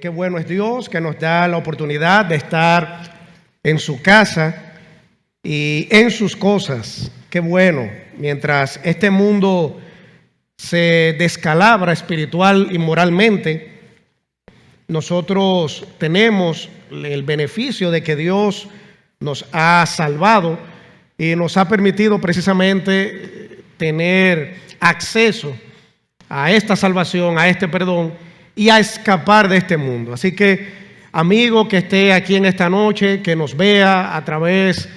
Qué bueno es Dios que nos da la oportunidad de estar en su casa y en sus cosas. Qué bueno, mientras este mundo se descalabra espiritual y moralmente, nosotros tenemos el beneficio de que Dios nos ha salvado y nos ha permitido precisamente tener acceso a esta salvación, a este perdón y a escapar de este mundo. Así que, amigo que esté aquí en esta noche, que nos vea a través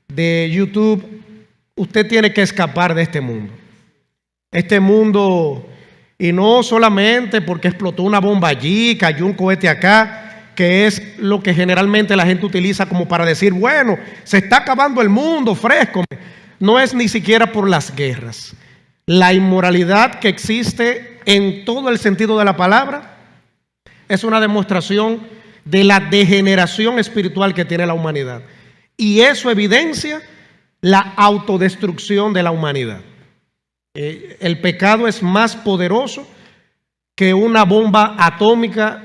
de YouTube, usted tiene que escapar de este mundo. Este mundo, y no solamente porque explotó una bomba allí, cayó un cohete acá, que es lo que generalmente la gente utiliza como para decir, bueno, se está acabando el mundo, fresco. No es ni siquiera por las guerras. La inmoralidad que existe en todo el sentido de la palabra es una demostración de la degeneración espiritual que tiene la humanidad. Y eso evidencia la autodestrucción de la humanidad. El pecado es más poderoso que una bomba atómica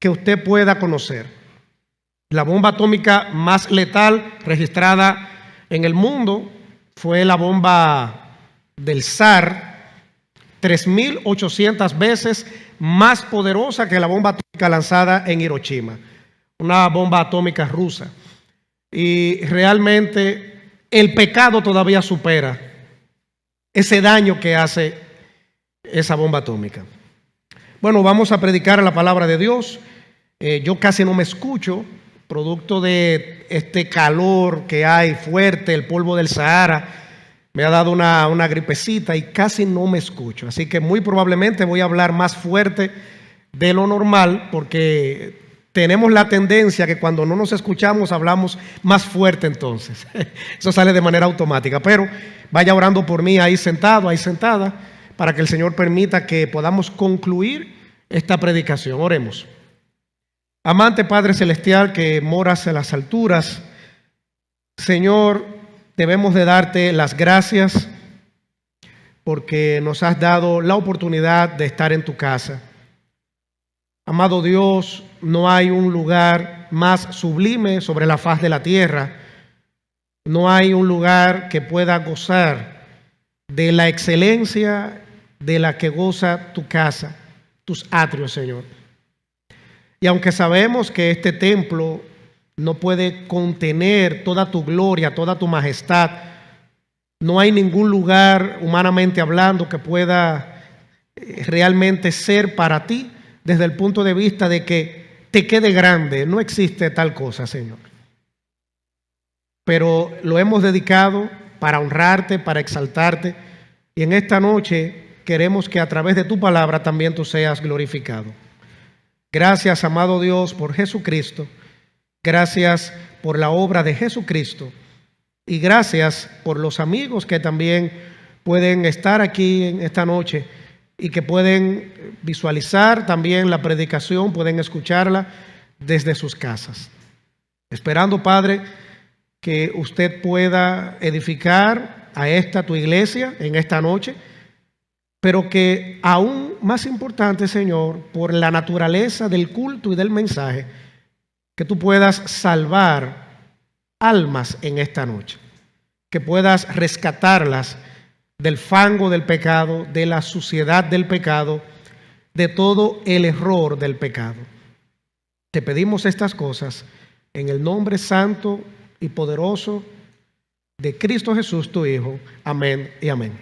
que usted pueda conocer. La bomba atómica más letal registrada en el mundo fue la bomba del zar, 3.800 veces más poderosa que la bomba atómica lanzada en Hiroshima, una bomba atómica rusa. Y realmente el pecado todavía supera ese daño que hace esa bomba atómica. Bueno, vamos a predicar la palabra de Dios. Yo casi no me escucho, producto de este calor que hay fuerte, el polvo del Sahara. Me ha dado una gripecita y casi no me escucho. Así que muy probablemente voy a hablar más fuerte de lo normal porque tenemos la tendencia que cuando no nos escuchamos hablamos más fuerte entonces. Eso sale de manera automática. Pero vaya orando por mí ahí sentado, ahí sentada, para que el Señor permita que podamos concluir esta predicación. Oremos. Amante Padre Celestial que moras en las alturas, Señor, debemos de darte las gracias porque nos has dado la oportunidad de estar en tu casa. Amado Dios, no hay un lugar más sublime sobre la faz de la tierra. No hay un lugar que pueda gozar de la excelencia de la que goza tu casa, tus atrios, Señor. Y aunque sabemos que este templo no puede contener toda tu gloria, toda tu majestad, no hay ningún lugar, humanamente hablando, que pueda realmente ser para ti desde el punto de vista de que te quede grande. No existe tal cosa, Señor. Pero lo hemos dedicado para honrarte, para exaltarte, y en esta noche queremos que a través de tu palabra también tú seas glorificado. Gracias, amado Dios, por Jesucristo. Gracias por la obra de Jesucristo y gracias por los amigos que también pueden estar aquí en esta noche y que pueden visualizar también la predicación, pueden escucharla desde sus casas. Esperando, Padre, que usted pueda edificar a esta tu iglesia en esta noche, pero que aún más importante, Señor, por la naturaleza del culto y del mensaje, que tú puedas salvar almas en esta noche, que puedas rescatarlas del fango del pecado, de la suciedad del pecado, de todo el error del pecado. Te pedimos estas cosas en el nombre santo y poderoso de Cristo Jesús, tu Hijo. Amén y amén.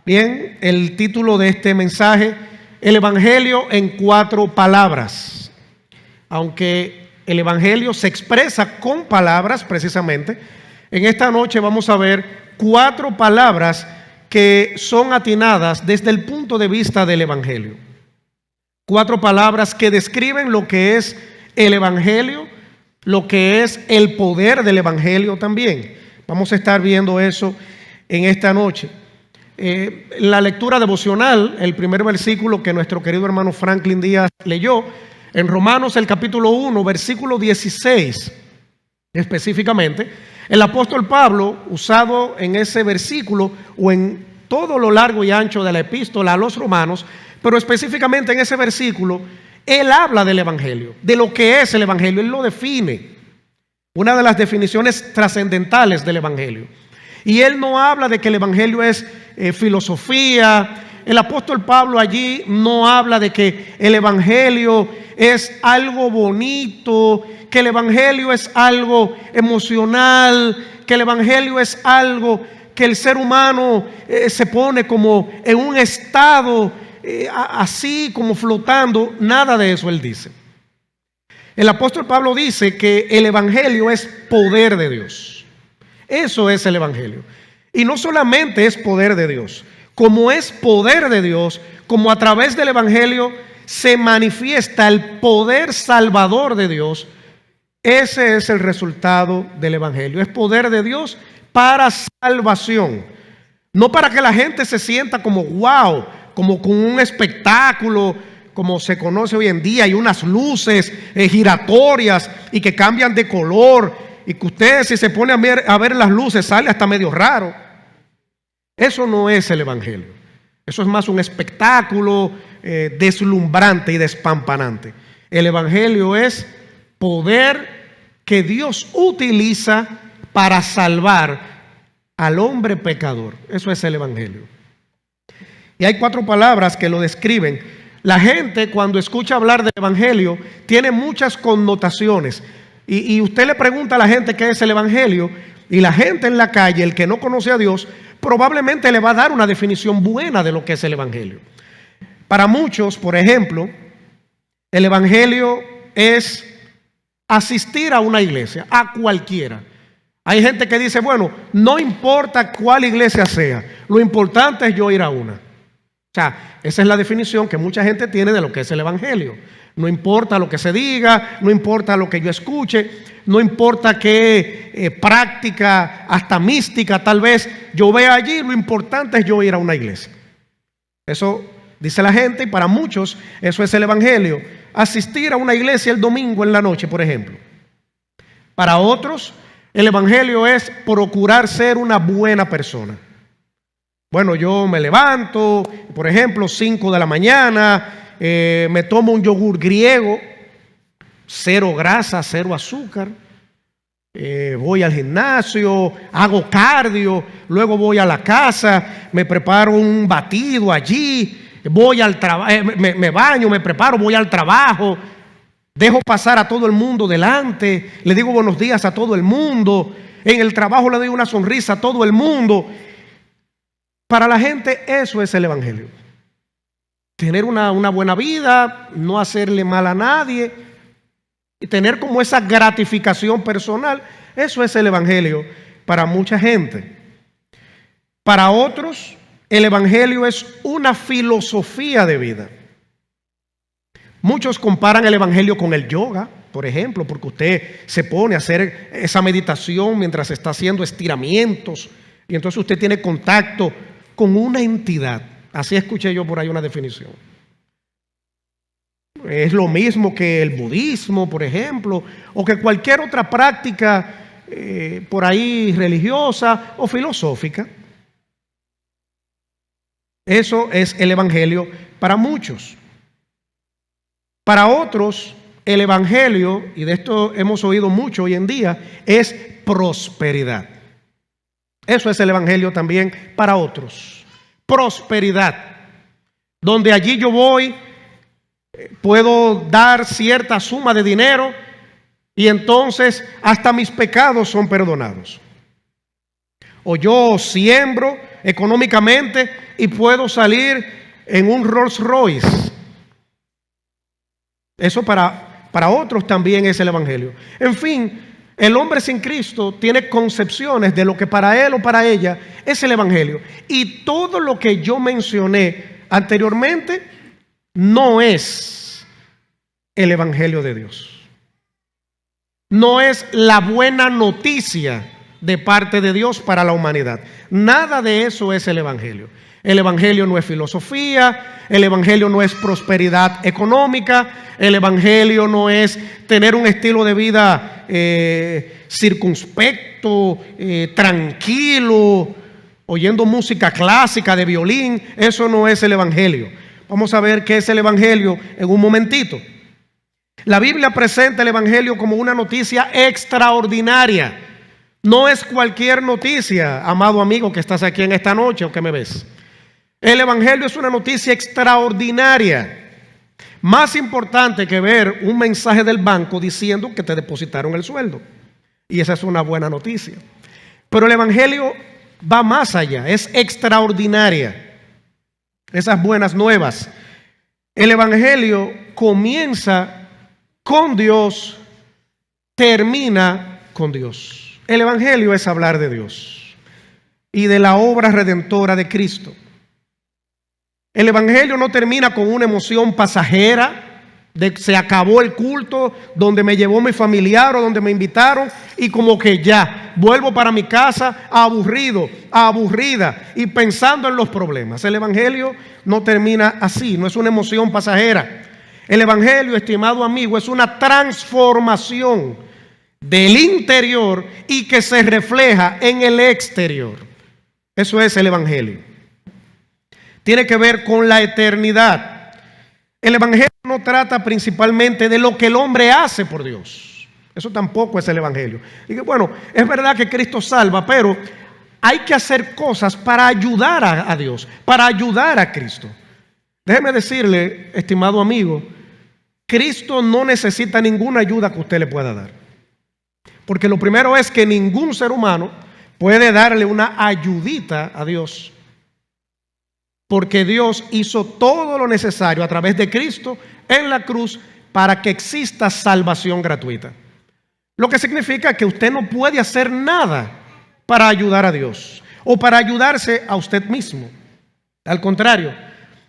Bien, el título de este mensaje, el Evangelio en 4 palabras. Aunque el Evangelio se expresa con palabras precisamente, en esta noche vamos a ver 4 palabras que son atinadas desde el punto de vista del Evangelio. 4 palabras que describen lo que es el Evangelio, lo que es el poder del Evangelio también. Vamos a estar viendo eso en esta noche. La lectura devocional, el primer versículo que nuestro querido hermano Franklin Díaz leyó, en Romanos el capítulo 1, versículo 16, específicamente, el apóstol Pablo, usado en ese versículo o en todo lo largo y ancho de la epístola a los romanos, pero específicamente en ese versículo, Él habla del Evangelio, de lo que es el Evangelio. Él lo define. Una de las definiciones trascendentales del Evangelio. Y él no habla de que el Evangelio es filosofía. El apóstol Pablo allí no habla de que el Evangelio es algo bonito, que el Evangelio es algo emocional, que el Evangelio es algo que el ser humano se pone como en un estado así como flotando. Nada de eso él dice. El apóstol Pablo dice que el Evangelio es poder de Dios. Eso es el Evangelio. Y no solamente es poder de Dios, como es poder de Dios, como a través del Evangelio se manifiesta el poder salvador de Dios. Ese es el resultado del Evangelio. Es poder de Dios para salvación. No para que la gente se sienta como wow, como con un espectáculo, como se conoce hoy en día, hay unas luces giratorias y que cambian de color, y que usted, si se pone a ver las luces, sale hasta medio raro. Eso no es el Evangelio. Eso es más un espectáculo deslumbrante y despampanante. El Evangelio es poder que Dios utiliza para salvar al hombre pecador. Eso es el Evangelio. Y hay 4 palabras que lo describen. La gente, cuando escucha hablar del Evangelio, tiene muchas connotaciones. Y usted le pregunta a la gente qué es el Evangelio, y la gente en la calle, el que no conoce a Dios, probablemente le va a dar una definición buena de lo que es el Evangelio. Para muchos, por ejemplo, el Evangelio es asistir a una iglesia, a cualquiera. Hay gente que dice, bueno, no importa cuál iglesia sea, lo importante es yo ir a una. O sea, esa es la definición que mucha gente tiene de lo que es el Evangelio. No importa lo que se diga, no importa lo que yo escuche, no importa qué práctica, hasta mística tal vez yo vea allí, lo importante es yo ir a una iglesia. Eso dice la gente, y para muchos eso es el Evangelio. Asistir a una iglesia el domingo en la noche, por ejemplo. Para otros, el Evangelio es procurar ser una buena persona. Bueno, yo me levanto, por ejemplo, 5 de la mañana, me tomo un yogur griego, 0 grasa, 0 azúcar, voy al gimnasio, hago cardio, luego voy a la casa, me preparo un batido allí, voy al trabajo, me baño, me preparo, voy al trabajo, dejo pasar a todo el mundo delante, le digo buenos días a todo el mundo, en el trabajo le doy una sonrisa a todo el mundo. Para la gente eso es el Evangelio. Tener una buena vida, no hacerle mal a nadie y tener como esa gratificación personal, eso es el Evangelio para mucha gente. Para otros, el Evangelio es una filosofía de vida. Muchos comparan el Evangelio con el yoga, por ejemplo, porque usted se pone a hacer esa meditación mientras está haciendo estiramientos y entonces usted tiene contacto con una entidad. Así escuché yo por ahí una definición. Es lo mismo que el budismo, por ejemplo, o que cualquier otra práctica por ahí religiosa o filosófica. Eso es el Evangelio para muchos. Para otros, el Evangelio, y de esto hemos oído mucho hoy en día, es prosperidad. Eso es el Evangelio también para otros. Prosperidad. Donde allí yo voy, puedo dar cierta suma de dinero y entonces hasta mis pecados son perdonados. O yo siembro económicamente y puedo salir en un Rolls Royce. Eso para otros también es el Evangelio. En fin, el hombre sin Cristo tiene concepciones de lo que para él o para ella es el Evangelio. Y todo lo que yo mencioné anteriormente no es el Evangelio de Dios. No es la buena noticia de parte de Dios para la humanidad. Nada de eso es el Evangelio. El Evangelio no es filosofía, el Evangelio no es prosperidad económica, el Evangelio no es tener un estilo de vida circunspecto, tranquilo, oyendo música clásica de violín. Eso no es el Evangelio. Vamos a ver qué es el Evangelio en un momentito. La Biblia presenta el Evangelio como una noticia extraordinaria. No es cualquier noticia, amado amigo que estás aquí en esta noche o que me ves. El Evangelio es una noticia extraordinaria. Más importante que ver un mensaje del banco diciendo que te depositaron el sueldo. Y esa es una buena noticia. Pero el Evangelio va más allá, es extraordinaria. Esas buenas nuevas. El Evangelio comienza con Dios, termina con Dios. El Evangelio es hablar de Dios y de la obra redentora de Cristo. El Evangelio no termina con una emoción pasajera de se acabó el culto donde me llevó mi familiar o donde me invitaron y como que ya vuelvo para mi casa aburrido, aburrida y pensando en los problemas. El Evangelio no termina así, no es una emoción pasajera. El Evangelio, estimado amigo, es una transformación del interior y que se refleja en el exterior. Eso es el Evangelio. Tiene que ver con la eternidad. El Evangelio no trata principalmente de lo que el hombre hace por Dios. Eso tampoco es el Evangelio. Y que, bueno, es verdad que Cristo salva, pero hay que hacer cosas para ayudar a Dios, para ayudar a Cristo. Déjeme decirle, estimado amigo, Cristo no necesita ninguna ayuda que usted le pueda dar. Porque lo primero es que ningún ser humano puede darle una ayudita a Dios. Porque Dios hizo todo lo necesario a través de Cristo en la cruz para que exista salvación gratuita. Lo que significa que usted no puede hacer nada para ayudar a Dios o para ayudarse a usted mismo. Al contrario,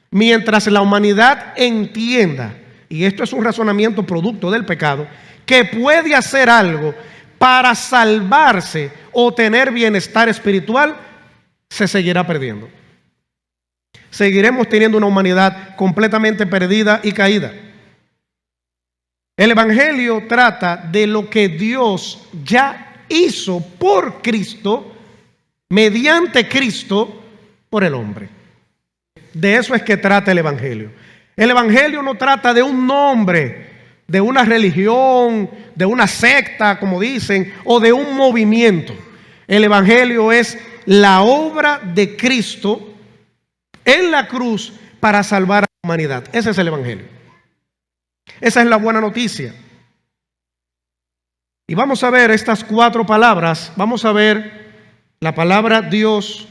mientras la humanidad entienda, y esto es un razonamiento producto del pecado, que puede hacer algo para salvarse o tener bienestar espiritual, se seguirá perdiendo. Seguiremos teniendo una humanidad completamente perdida y caída. El Evangelio trata de lo que Dios ya hizo por Cristo, mediante Cristo, por el hombre. De eso es que trata el Evangelio. El Evangelio no trata de un nombre, de una religión, de una secta, como dicen, o de un movimiento. El Evangelio es la obra de Cristo en la cruz para salvar a la humanidad. Ese es el Evangelio. Esa es la buena noticia. Y vamos a ver estas 4 palabras. Vamos a ver la palabra Dios,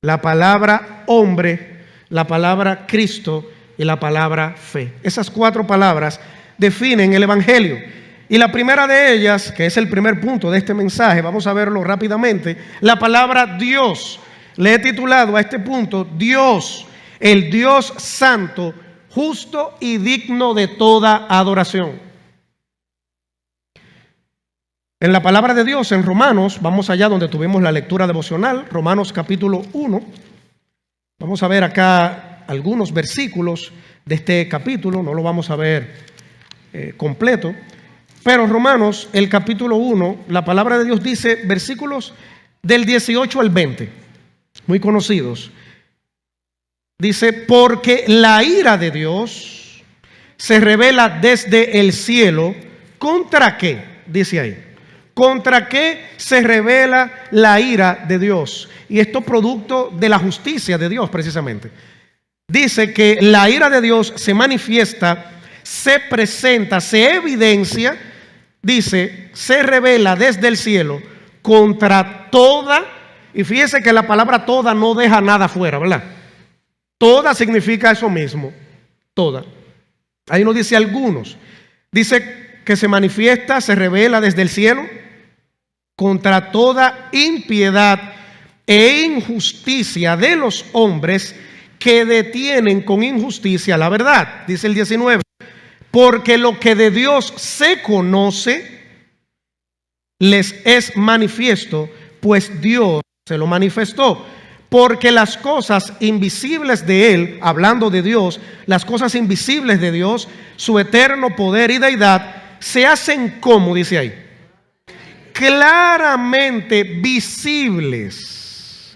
la palabra hombre, la palabra Cristo y la palabra fe. Esas 4 palabras definen el Evangelio. Y la primera de ellas, que es el primer punto de este mensaje, vamos a verlo rápidamente, la palabra Dios. Le he titulado a este punto, Dios, el Dios santo, justo y digno de toda adoración. En la palabra de Dios, en Romanos, vamos allá donde tuvimos la lectura devocional, Romanos capítulo 1. Vamos a ver acá algunos versículos de este capítulo, no lo vamos a ver completo, pero Romanos, el capítulo 1, la palabra de Dios dice, versículos del 18 al 20. Muy conocidos. Dice, porque la ira de Dios se revela desde el cielo. ¿Contra qué? Dice ahí. ¿Contra qué se revela la ira de Dios? Y esto producto de la justicia de Dios precisamente. Dice que la ira de Dios se manifiesta, se presenta, se evidencia, dice, se revela desde el cielo contra toda. Y fíjese que la palabra toda no deja nada fuera, ¿verdad? Toda significa eso mismo, toda. Ahí no dice algunos. Dice que se manifiesta, se revela desde el cielo contra toda impiedad e injusticia de los hombres que detienen con injusticia la verdad. Dice el 19. Porque lo que de Dios se conoce les es manifiesto, pues Dios se lo manifestó, porque las cosas invisibles de Él, hablando de Dios, las cosas invisibles de Dios, su eterno poder y deidad, se hacen como, dice ahí, claramente visibles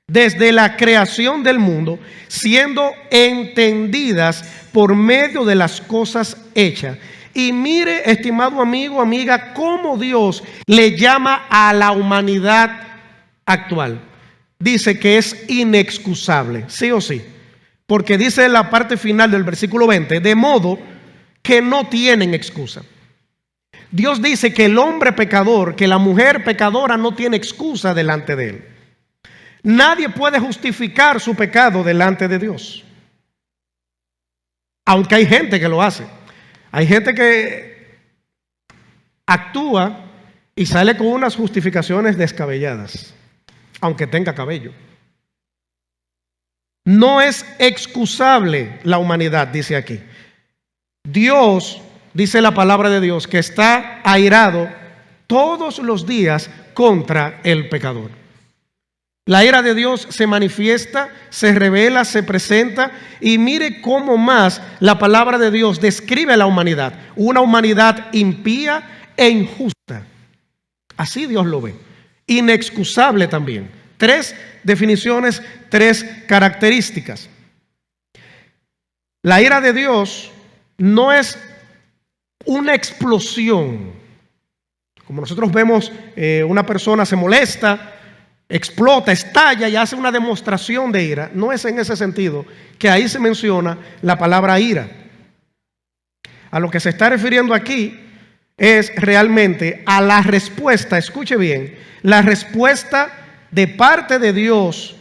desde la creación del mundo, siendo entendidas por medio de las cosas hecha. Y mire, estimado amigo, amiga, cómo Dios le llama a la humanidad actual. Dice que es inexcusable, sí o sí. Porque dice en la parte final del versículo 20, de modo que no tienen excusa. Dios dice que el hombre pecador, que la mujer pecadora no tiene excusa delante de él. Nadie puede justificar su pecado delante de Dios. Aunque hay gente que lo hace. Hay gente que actúa y sale con unas justificaciones descabelladas, aunque tenga cabello. No es excusable la humanidad, dice aquí. Dios, dice la palabra de Dios, que está airado todos los días contra el pecador. La ira de Dios se manifiesta, se revela, se presenta, y mire cómo más la palabra de Dios describe a la humanidad. Una humanidad impía e injusta. Así Dios lo ve. Inexcusable también. 3 definiciones, 3 características. La ira de Dios no es una explosión. Como nosotros vemos, una persona se molesta, explota, estalla y hace una demostración de ira. No es en ese sentido que ahí se menciona la palabra ira. A lo que se está refiriendo aquí es realmente a la respuesta, escuche bien, la respuesta de parte de Dios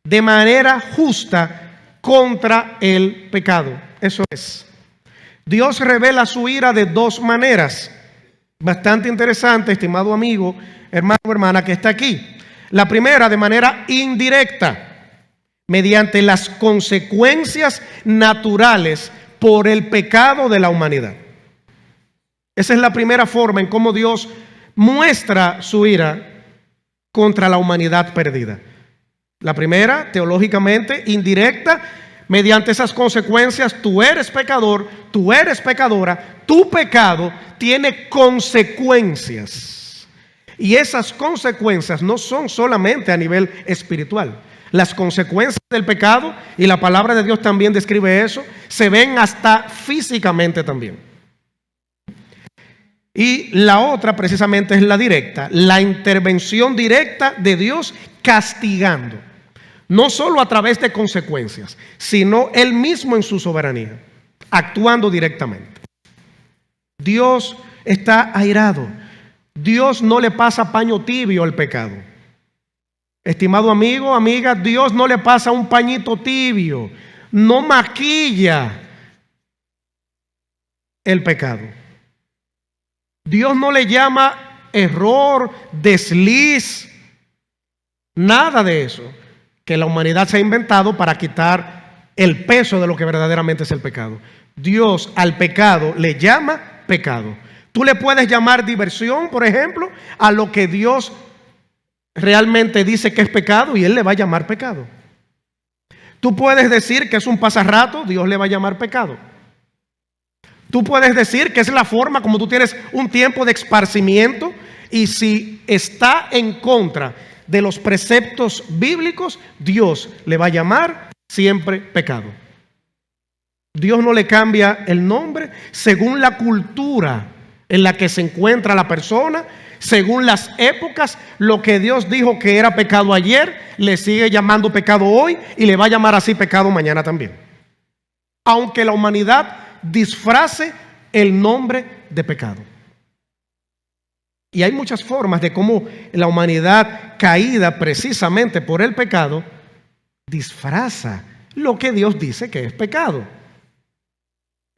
de manera justa contra el pecado. Eso es. Dios revela su ira de 2 maneras. Bastante interesante, estimado amigo, hermano o hermana que está aquí. La primera, de manera indirecta, mediante las consecuencias naturales por el pecado de la humanidad. Esa es la primera forma en cómo Dios muestra su ira contra la humanidad perdida. La primera, teológicamente, indirecta, mediante esas consecuencias. Tú eres pecador, tú eres pecadora, tu pecado tiene consecuencias. Y esas consecuencias no son solamente a nivel espiritual. Las consecuencias del pecado, y la palabra de Dios también describe eso, se ven hasta físicamente también. Y la otra precisamente es la directa, la intervención directa de Dios castigando. No solo a través de consecuencias, sino Él mismo en su soberanía, actuando directamente. Dios está airado. Dios no le pasa paño tibio al pecado. Estimado amigo, amiga, Dios no le pasa un pañito tibio. No maquilla el pecado. Dios no le llama error, desliz, nada de eso que la humanidad se ha inventado para quitar el peso de lo que verdaderamente es el pecado. Dios al pecado le llama pecado. Tú le puedes llamar diversión, por ejemplo, a lo que Dios realmente dice que es pecado, y Él le va a llamar pecado. Tú puedes decir que es un pasarrato, Dios le va a llamar pecado. Tú puedes decir que es la forma como tú tienes un tiempo de esparcimiento, y si está en contra de los preceptos bíblicos, Dios le va a llamar siempre pecado. Dios no le cambia el nombre según la cultura en la que se encuentra la persona, según las épocas. Lo que Dios dijo que era pecado ayer, le sigue llamando pecado hoy, y le va a llamar así pecado mañana también. Aunque la humanidad disfrace el nombre de pecado. Y hay muchas formas de cómo la humanidad caída precisamente por el pecado disfraza lo que Dios dice que es pecado.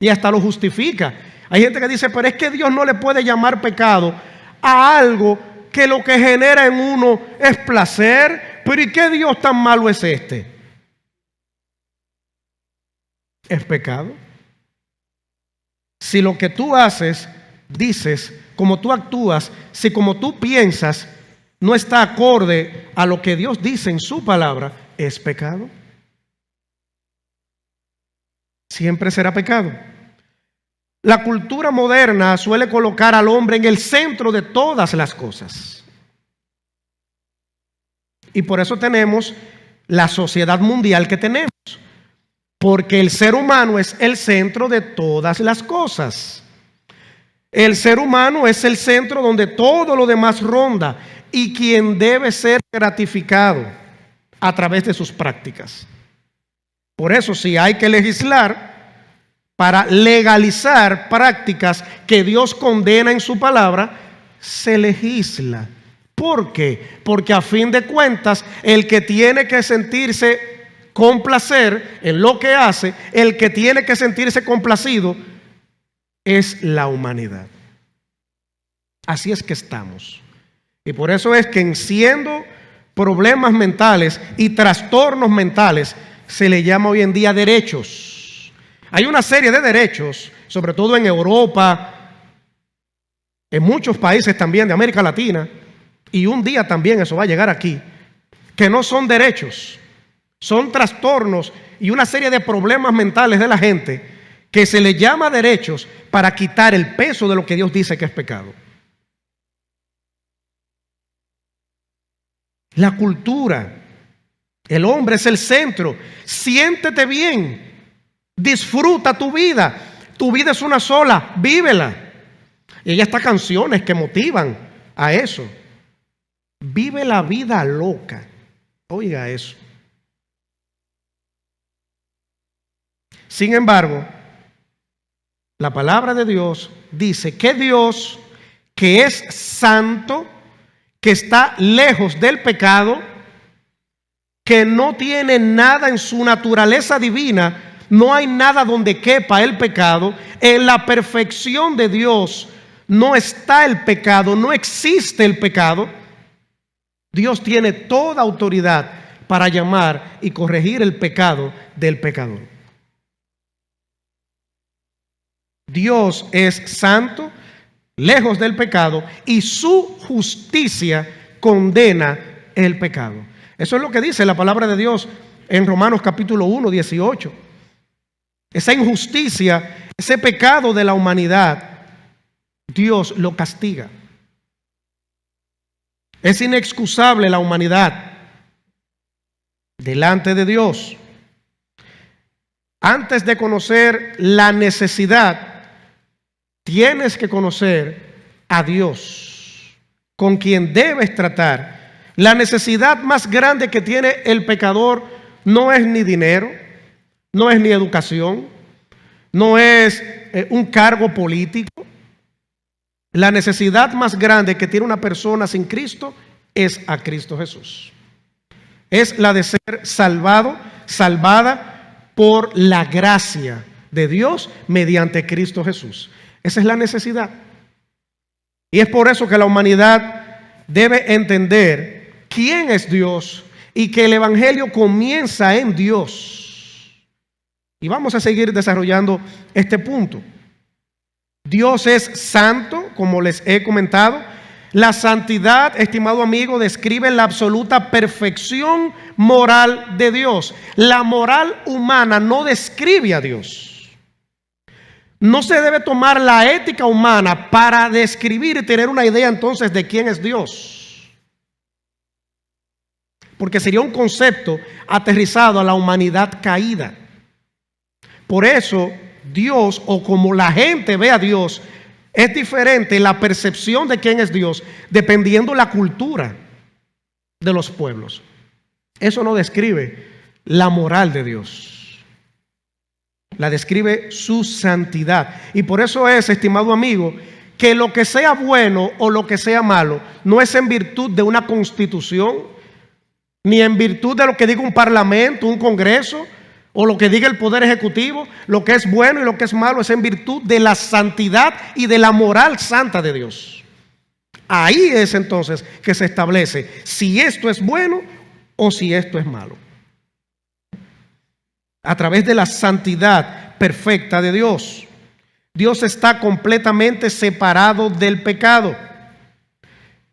Y hasta lo justifica. Hay gente que dice, pero es que Dios no le puede llamar pecado a algo que lo que genera en uno es placer. Pero ¿y qué Dios tan malo es este? ¿Es pecado? Si lo que tú haces, dices, como tú actúas, si como tú piensas no está acorde a lo que Dios dice en su palabra, ¿es pecado? Siempre será pecado. La cultura moderna suele colocar al hombre en el centro de todas las cosas. Y por eso tenemos la sociedad mundial que tenemos. porque el ser humano es el centro de todas las cosas. El ser humano es el centro donde todo lo demás ronda y quien debe ser gratificado a través de sus prácticas. Por eso, si hay que legislar para legalizar prácticas que Dios condena en su palabra, se legisla. ¿Por qué? Porque a fin de cuentas, el que tiene que sentirse con placer en lo que hace, el que tiene que sentirse complacido, es la humanidad. Así es que estamos. Y por eso es que en siendo problemas mentales y trastornos mentales, se le llama hoy en día derechos. Hay una serie de derechos, sobre todo en Europa, en muchos países también de América Latina, y un día también eso va a llegar aquí, que no son derechos, son trastornos y una serie de problemas mentales de la gente que se le llama derechos para quitar el peso de lo que Dios dice que es pecado. La cultura, el hombre es el centro. Siéntete bien, disfruta tu vida. Tu vida es una sola, vívela. Y hay hasta canciones que motivan a eso. Vive la vida loca. Oiga eso. Sin embargo, la palabra de Dios dice que Dios, que es santo, que está lejos del pecado, que no tiene nada en su naturaleza divina, no hay nada donde quepa el pecado. En la perfección de Dios no está el pecado, no existe el pecado. Dios tiene toda autoridad para llamar y corregir el pecado del pecador. Dios es santo, lejos del pecado, y su justicia condena el pecado. Eso es lo que dice la palabra de Dios en Romanos capítulo 1, 18. Esa injusticia, ese pecado de la humanidad, Dios lo castiga. Es inexcusable la humanidad delante de Dios. Antes de conocer la necesidad, tienes que conocer a Dios, con quien debes tratar. La necesidad más grande que tiene el pecador no es ni dinero, no es ni educación, no es un cargo político. La necesidad más grande que tiene una persona sin Cristo es a Cristo Jesús. Es la de ser salvado, salvada por la gracia de Dios mediante Cristo Jesús. Esa es la necesidad. Y es por eso que la humanidad debe entender quién es Dios y que el Evangelio comienza en Dios. Y vamos a seguir desarrollando este punto. Dios es santo, como les he comentado. La santidad, estimado amigo, describe la absoluta perfección moral de Dios. La moral humana no describe a Dios. No se debe tomar la ética humana para describir y tener una idea entonces de quién es Dios. Porque sería un concepto aterrizado a la humanidad caída. Por eso Dios, o como la gente ve a Dios, es diferente la percepción de quién es Dios dependiendo la cultura de los pueblos. Eso no describe la moral de Dios. La describe su santidad. Y por eso es, estimado amigo, que lo que sea bueno o lo que sea malo no es en virtud de una constitución, ni en virtud de lo que diga un parlamento, un congreso, o lo que diga el poder ejecutivo. Lo que es bueno y lo que es malo es en virtud de la santidad y de la moral santa de Dios. Ahí es entonces que se establece si esto es bueno o si esto es malo. A través de la santidad perfecta de Dios. Dios está completamente separado del pecado.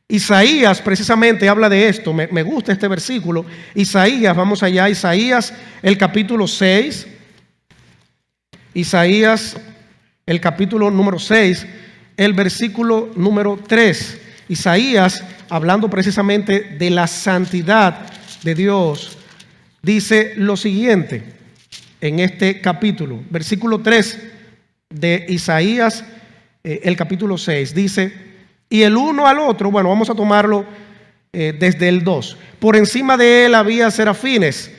Isaías precisamente habla de esto. Me gusta este versículo. Isaías, vamos allá, Isaías el capítulo 6. Isaías el capítulo número 6, el versículo número 3. Isaías, hablando precisamente de la santidad de Dios, dice lo siguiente. en este capítulo. Versículo 3 de Isaías, el capítulo 6, dice: y el uno al otro, bueno, vamos a tomarlo desde el 2. Por encima de él había serafines,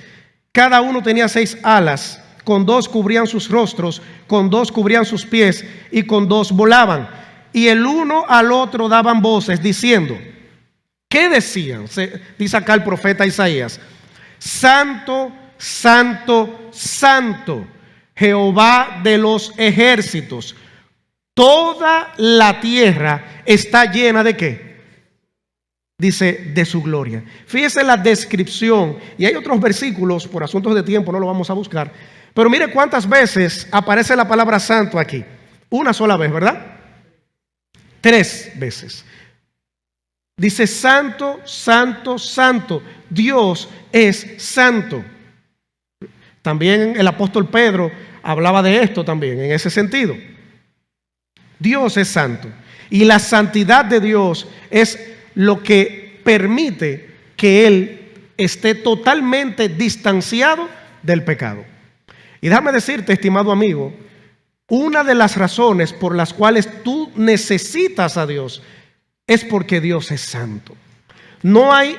cada uno tenía 6 alas, con 2 cubrían sus rostros, con 2 cubrían sus pies, y con 2 volaban. Y el uno al otro daban voces diciendo, ¿qué decían? Dice acá el profeta Isaías: Santo, Santo, Santo, Jehová de los ejércitos. Toda la tierra está llena ¿de qué? Dice, de su gloria. Fíjese la descripción, y hay otros versículos, por asuntos de tiempo no lo vamos a buscar, pero mire cuántas veces aparece la palabra santo aquí. Una sola vez, ¿verdad? 3 veces. Dice santo, santo, santo. Dios es santo. También el apóstol Pedro hablaba de esto también, en ese sentido. Dios es santo. Y la santidad de Dios es lo que permite que Él esté totalmente distanciado del pecado. Y déjame decirte, estimado amigo, una de las razones por las cuales tú necesitas a Dios es porque Dios es santo. No hay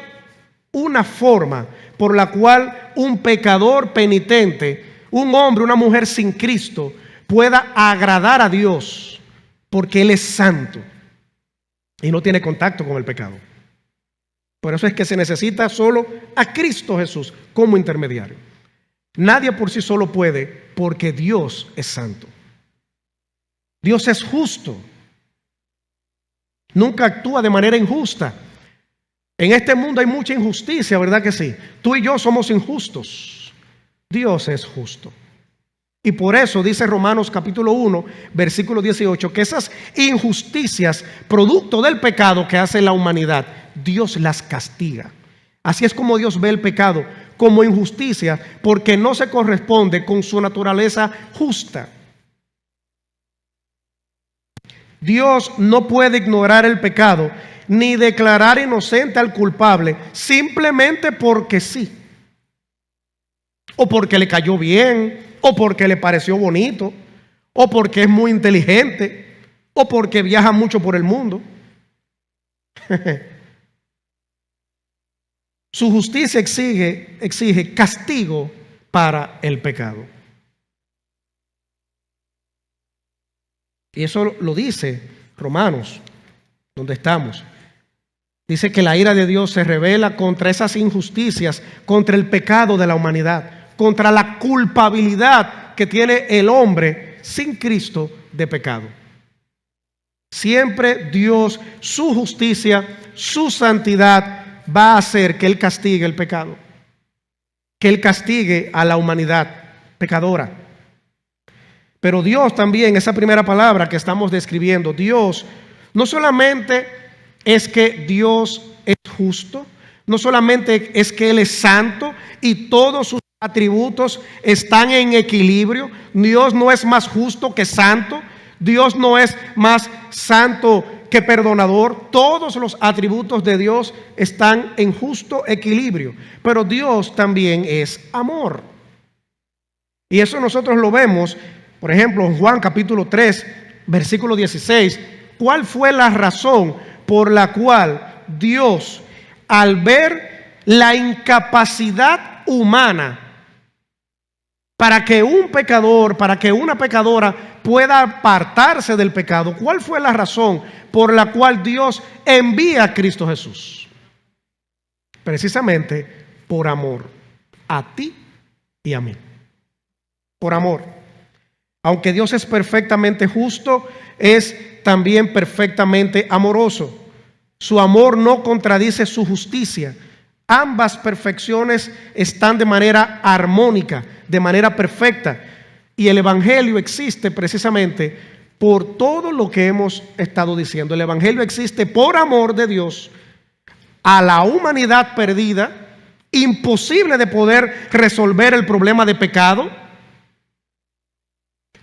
una forma por la cual un pecador penitente, un hombre, una mujer sin Cristo, pueda agradar a Dios, porque Él es santo y no tiene contacto con el pecado. Por eso es que se necesita solo a Cristo Jesús como intermediario. Nadie por sí solo puede, porque Dios es santo. Dios es justo. Nunca actúa de manera injusta. En este mundo hay mucha injusticia, ¿verdad que sí? Tú y yo somos injustos. Dios es justo. Y por eso dice Romanos capítulo 1, versículo 18, que esas injusticias, producto del pecado que hace la humanidad, Dios las castiga. Así es como Dios ve el pecado, como injusticia, porque no se corresponde con su naturaleza justa. Dios no puede ignorar el pecado, ni declarar inocente al culpable, simplemente porque sí. O porque le cayó bien, o porque le pareció bonito, o porque es muy inteligente, o porque viaja mucho por el mundo. Su justicia exige castigo para el pecado. Y eso lo dice Romanos, donde estamos. Dice que la ira de Dios se revela contra esas injusticias, contra el pecado de la humanidad, contra la culpabilidad que tiene el hombre sin Cristo de pecado. Siempre Dios, su justicia, su santidad va a hacer que Él castigue el pecado, que Él castigue a la humanidad pecadora. Pero Dios también, esa primera palabra que estamos describiendo, Dios no solamente es que Dios es justo, no solamente es que Él es santo y todos sus atributos están en equilibrio. Dios no es más justo que santo, Dios no es más santo que perdonador. Todos los atributos de Dios están en justo equilibrio, pero Dios también es amor. Y eso nosotros lo vemos, por ejemplo, en Juan capítulo 3, versículo 16. ¿Cuál fue la razón por la cual Dios, al ver la incapacidad humana para que un pecador, para que una pecadora pueda apartarse del pecado, cuál fue la razón por la cual Dios envía a Cristo Jesús? Precisamente por amor a ti y a mí. Por amor. Aunque Dios es perfectamente justo, es también perfectamente amoroso. Su amor no contradice su justicia. Ambas perfecciones están de manera armónica, de manera perfecta. Y el Evangelio existe precisamente por todo lo que hemos estado diciendo. El Evangelio existe por amor de Dios a la humanidad perdida, imposible de poder resolver el problema de pecado,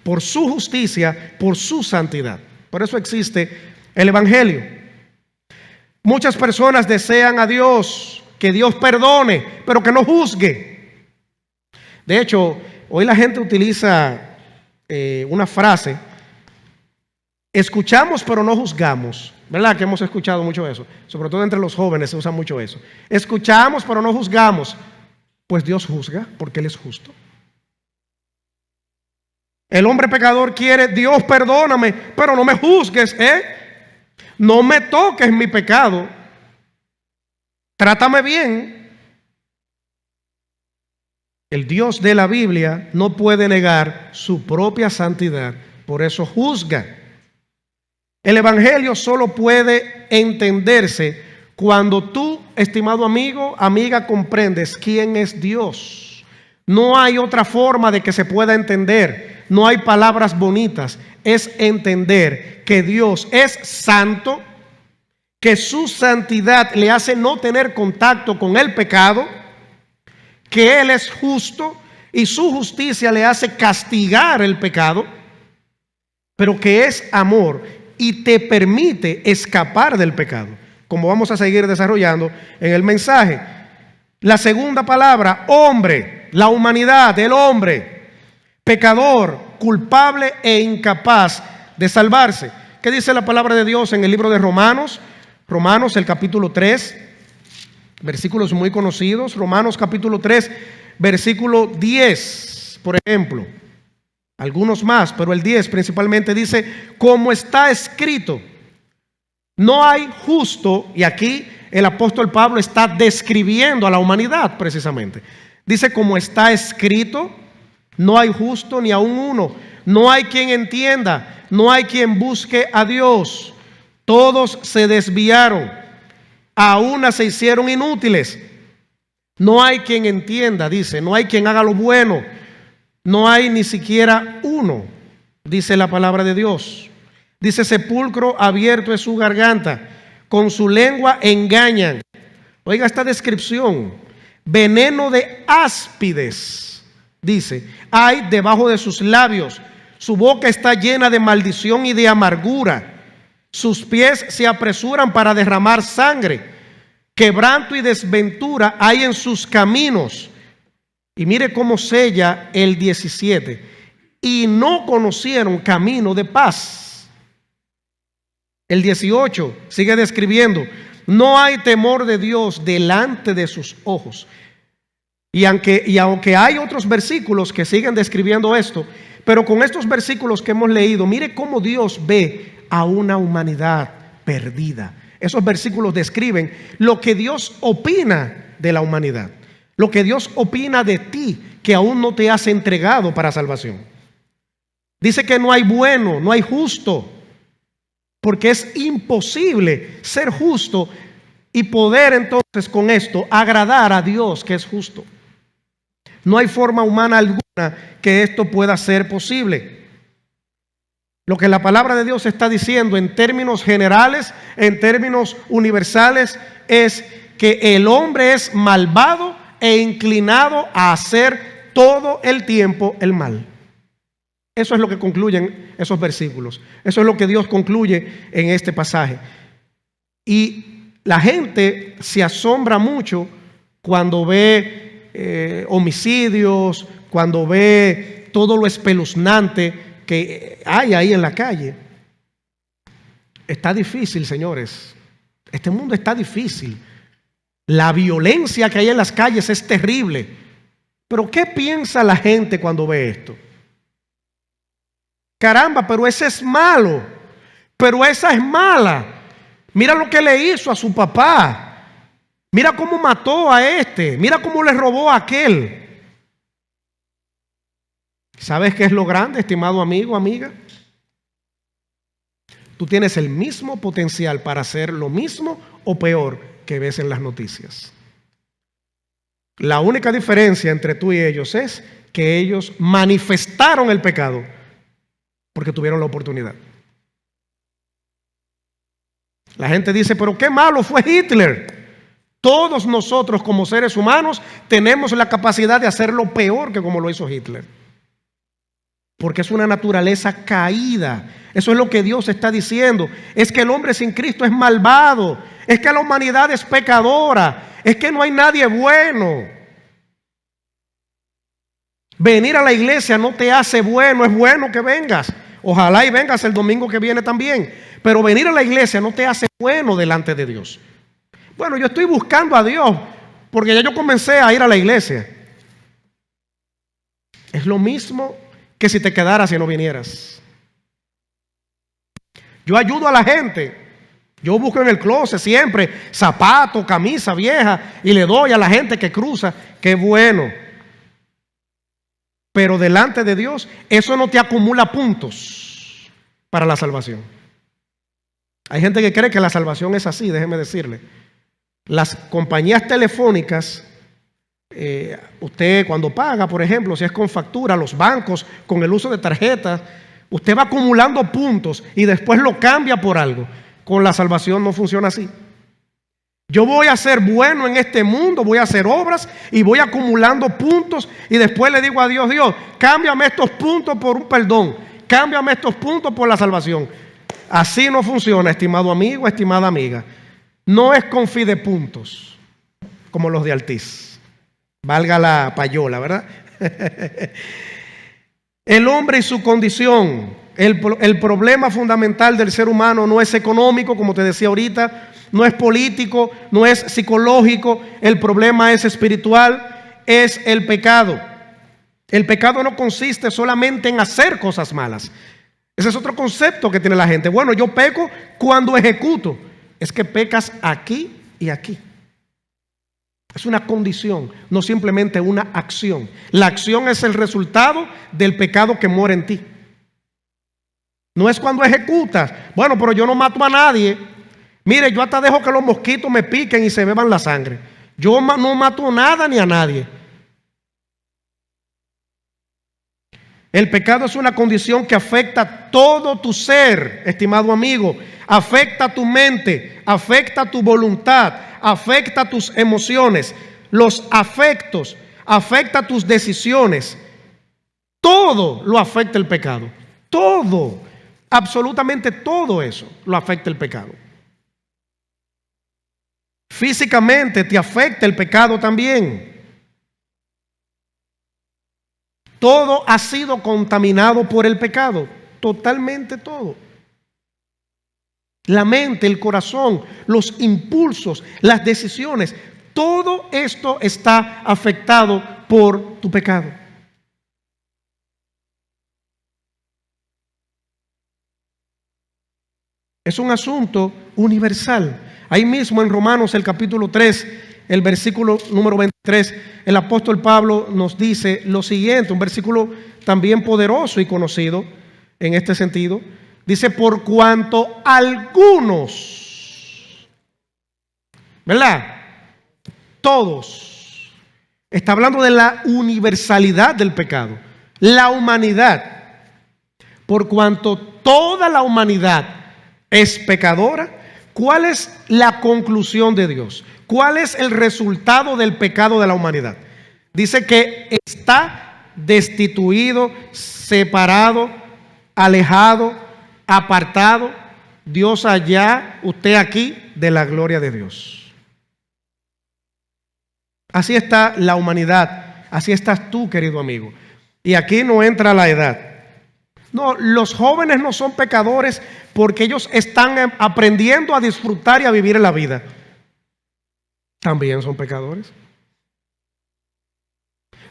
por su justicia, por su santidad. Por eso existe el Evangelio. Muchas personas desean a Dios, que Dios perdone, pero que no juzgue. De hecho, hoy la gente utiliza una frase: escuchamos pero no juzgamos. ¿Verdad que hemos escuchado mucho eso? Sobre todo entre los jóvenes se usa mucho eso. Escuchamos pero no juzgamos. Pues Dios juzga porque Él es justo. El hombre pecador quiere: Dios, perdóname, pero no me juzgues, no me toques mi pecado, trátame bien. El Dios de la Biblia no puede negar su propia santidad, por eso juzga. El Evangelio solo puede entenderse cuando tú, estimado amigo, amiga, comprendes quién es Dios. No hay otra forma de que se pueda entender. No hay palabras bonitas. Es entender que Dios es santo, que su santidad le hace no tener contacto con el pecado, que Él es justo y su justicia le hace castigar el pecado, pero que es amor y te permite escapar del pecado, como vamos a seguir desarrollando en el mensaje. La segunda palabra, hombre, la humanidad, el hombre, pecador, culpable e incapaz de salvarse. ¿Qué dice la palabra de Dios en el libro de Romanos? Romanos, el capítulo 3, versículos muy conocidos. Romanos capítulo 3, versículo 10, por ejemplo. Algunos más, pero el 10 principalmente dice: como está escrito, no hay justo. Y aquí el apóstol Pablo está describiendo a la humanidad precisamente. Dice: como está escrito, no hay justo ni aun uno, no hay quien entienda, no hay quien busque a Dios. Todos se desviaron, a una se hicieron inútiles. No hay quien entienda, dice, no hay quien haga lo bueno. No hay ni siquiera uno, dice la palabra de Dios. Dice: sepulcro abierto es su garganta, con su lengua engañan. Oiga esta descripción: veneno de áspides, dice, hay debajo de sus labios. Su boca está llena de maldición y de amargura. Sus pies se apresuran para derramar sangre. Quebranto y desventura hay en sus caminos. Y mire cómo sella el 17. Y no conocieron camino de paz. El 18 sigue describiendo: no hay temor de Dios delante de sus ojos. Y aunque hay otros versículos que siguen describiendo esto, pero con estos versículos que hemos leído, mire cómo Dios ve a una humanidad perdida. Esos versículos describen lo que Dios opina de la humanidad, lo que Dios opina de ti, que aún no te has entregado para salvación. Dice que no hay bueno, no hay justo, porque es imposible ser justo y poder entonces con esto agradar a Dios, que es justo. No hay forma humana alguna que esto pueda ser posible. Lo que la palabra de Dios está diciendo en términos generales, en términos universales, es que el hombre es malvado e inclinado a hacer todo el tiempo el mal. Eso es lo que concluyen esos versículos. Eso es lo que Dios concluye en este pasaje. Y la gente se asombra mucho cuando ve homicidios, cuando ve todo lo espeluznante que hay ahí en la calle. Está difícil, señores. Este mundo está difícil. La violencia que hay en las calles es terrible. Pero ¿qué piensa la gente cuando ve esto? Caramba, pero ese es malo. Pero esa es mala. Mira lo que le hizo a su papá. Mira cómo mató a este. Mira cómo le robó a aquel. ¿Sabes qué es lo grande, estimado amigo, amiga? Tú tienes el mismo potencial para hacer lo mismo o peor que ves en las noticias. La única diferencia entre tú y ellos es que ellos manifestaron el pecado porque tuvieron la oportunidad. La gente dice: pero qué malo fue Hitler. Todos nosotros como seres humanos tenemos la capacidad de hacer lo peor que como lo hizo Hitler. Porque es una naturaleza caída. Eso es lo que Dios está diciendo. Es que el hombre sin Cristo es malvado. Es que la humanidad es pecadora. Es que no hay nadie bueno. Venir a la iglesia no te hace bueno. Es bueno que vengas. Ojalá y vengas el domingo que viene también. Pero venir a la iglesia no te hace bueno delante de Dios. Bueno, yo estoy buscando a Dios porque ya yo comencé a ir a la iglesia. Es lo mismo que si te quedaras y no vinieras. Yo ayudo a la gente. Yo busco en el closet siempre zapatos, camisa vieja y le doy a la gente que cruza. Qué bueno. Pero delante de Dios, eso no te acumula puntos para la salvación. Hay gente que cree que la salvación es así, déjeme decirle. Las compañías telefónicas, usted cuando paga, por ejemplo, si es con factura, los bancos, con el uso de tarjetas, usted va acumulando puntos y después lo cambia por algo. Con la salvación no funciona así. Yo voy a ser bueno en este mundo, voy a hacer obras y voy acumulando puntos y después le digo a Dios, Dios, cámbiame estos puntos por un perdón, cámbiame estos puntos por la salvación. Así no funciona, estimado amigo, estimada amiga. No es con fin de puntos, como los de Altiz. Valga la payola, ¿verdad? El hombre y su condición, el problema fundamental del ser humano no es económico, como te decía ahorita, no es político, no es psicológico, el problema es espiritual, es el pecado. El pecado no consiste solamente en hacer cosas malas. Ese es otro concepto que tiene la gente. Bueno, yo peco cuando ejecuto. Es que pecas aquí y aquí. Es una condición, no simplemente una acción. La acción es el resultado del pecado que mora en ti. No es cuando ejecutas. Bueno, pero yo no mato a nadie. Mire, yo hasta dejo que los mosquitos me piquen y se beban la sangre. Yo no mato nada ni a nadie. El pecado es una condición que afecta todo tu ser, estimado amigo. Afecta tu mente, afecta tu voluntad, afecta tus emociones, los afectos, afecta tus decisiones. Todo lo afecta el pecado. Todo, absolutamente todo eso lo afecta el pecado. Físicamente te afecta el pecado también. Todo ha sido contaminado por el pecado, totalmente todo. La mente, el corazón, los impulsos, las decisiones, todo esto está afectado por tu pecado. Es un asunto universal. Ahí mismo en Romanos el capítulo 3, el versículo número 23, el apóstol Pablo nos dice lo siguiente, un versículo también poderoso y conocido en este sentido. Dice, por cuanto algunos, ¿verdad? Todos. Está hablando de la universalidad del pecado, la humanidad. Por cuanto toda la humanidad es pecadora, ¿cuál es la conclusión de Dios? ¿Cuál es el resultado del pecado de la humanidad? Dice que está destituido, separado, alejado, apartado, Dios allá, usted aquí, de la gloria de Dios. Así está la humanidad, así estás tú, querido amigo. Y aquí no entra la edad. No, los jóvenes no son pecadores porque ellos están aprendiendo a disfrutar y a vivir en la vida. También son pecadores.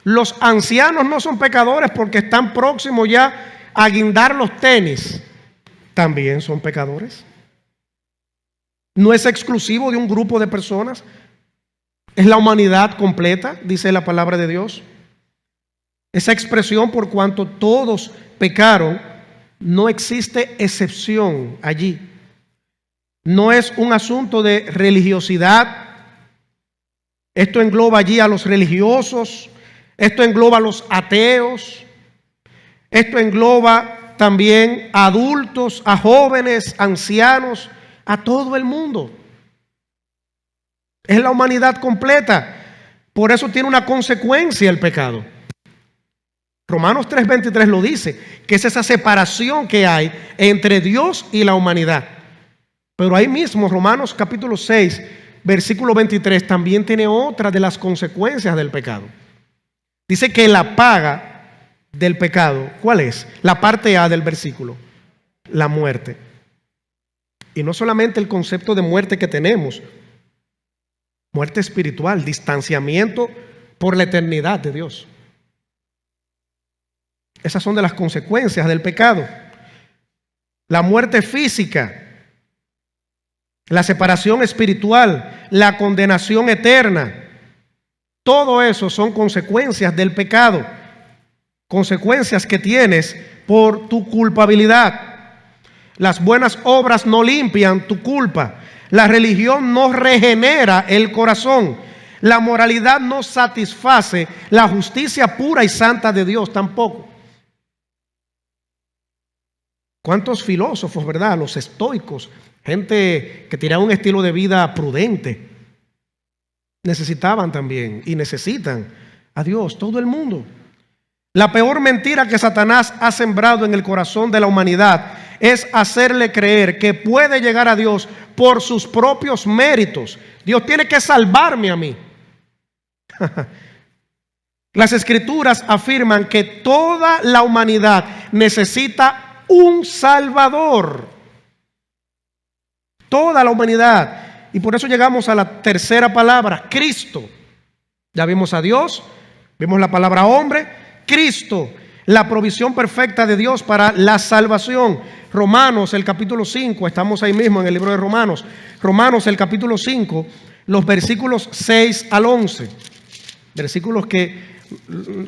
Los ancianos no son pecadores porque están próximos ya a guindar los tenis. También son pecadores. No es exclusivo de un grupo de personas. Es la humanidad completa, dice la palabra de Dios. Esa expresión, por cuanto todos pecaron, no existe excepción allí. No es un asunto de religiosidad. Esto engloba allí a los religiosos, esto engloba a los ateos, esto engloba también a adultos, a jóvenes, ancianos, a todo el mundo. Es la humanidad completa. Por eso tiene una consecuencia el pecado. Romanos 3:23 lo dice, que es esa separación que hay entre Dios y la humanidad. Pero ahí mismo, Romanos capítulo 6, versículo 23, también tiene otra de las consecuencias del pecado. Dice que la paga del pecado, ¿cuál es? La parte A del versículo, la muerte. Y no solamente el concepto de muerte que tenemos, muerte espiritual, distanciamiento por la eternidad de Dios. Esas son de las consecuencias del pecado. La muerte física, la separación espiritual, la condenación eterna. Todo eso son consecuencias del pecado, consecuencias que tienes por tu culpabilidad. Las buenas obras no limpian tu culpa. La religión no regenera el corazón. La moralidad no satisface la justicia pura y santa de Dios tampoco. ¿Cuántos filósofos, verdad? Los estoicos, gente que tenía un estilo de vida prudente, necesitaban también y necesitan a Dios, todo el mundo. La peor mentira que Satanás ha sembrado en el corazón de la humanidad es hacerle creer que puede llegar a Dios por sus propios méritos. Dios tiene que salvarme a mí. Las Escrituras afirman que toda la humanidad necesita un Salvador. Toda la humanidad. Y por eso llegamos a la tercera palabra, Cristo. Ya vimos a Dios, vimos la palabra hombre, Cristo, la provisión perfecta de Dios para la salvación. Romanos, el capítulo 5, estamos ahí mismo en el libro de Romanos. Romanos, el capítulo 5, los versículos 6 al 11. Versículos que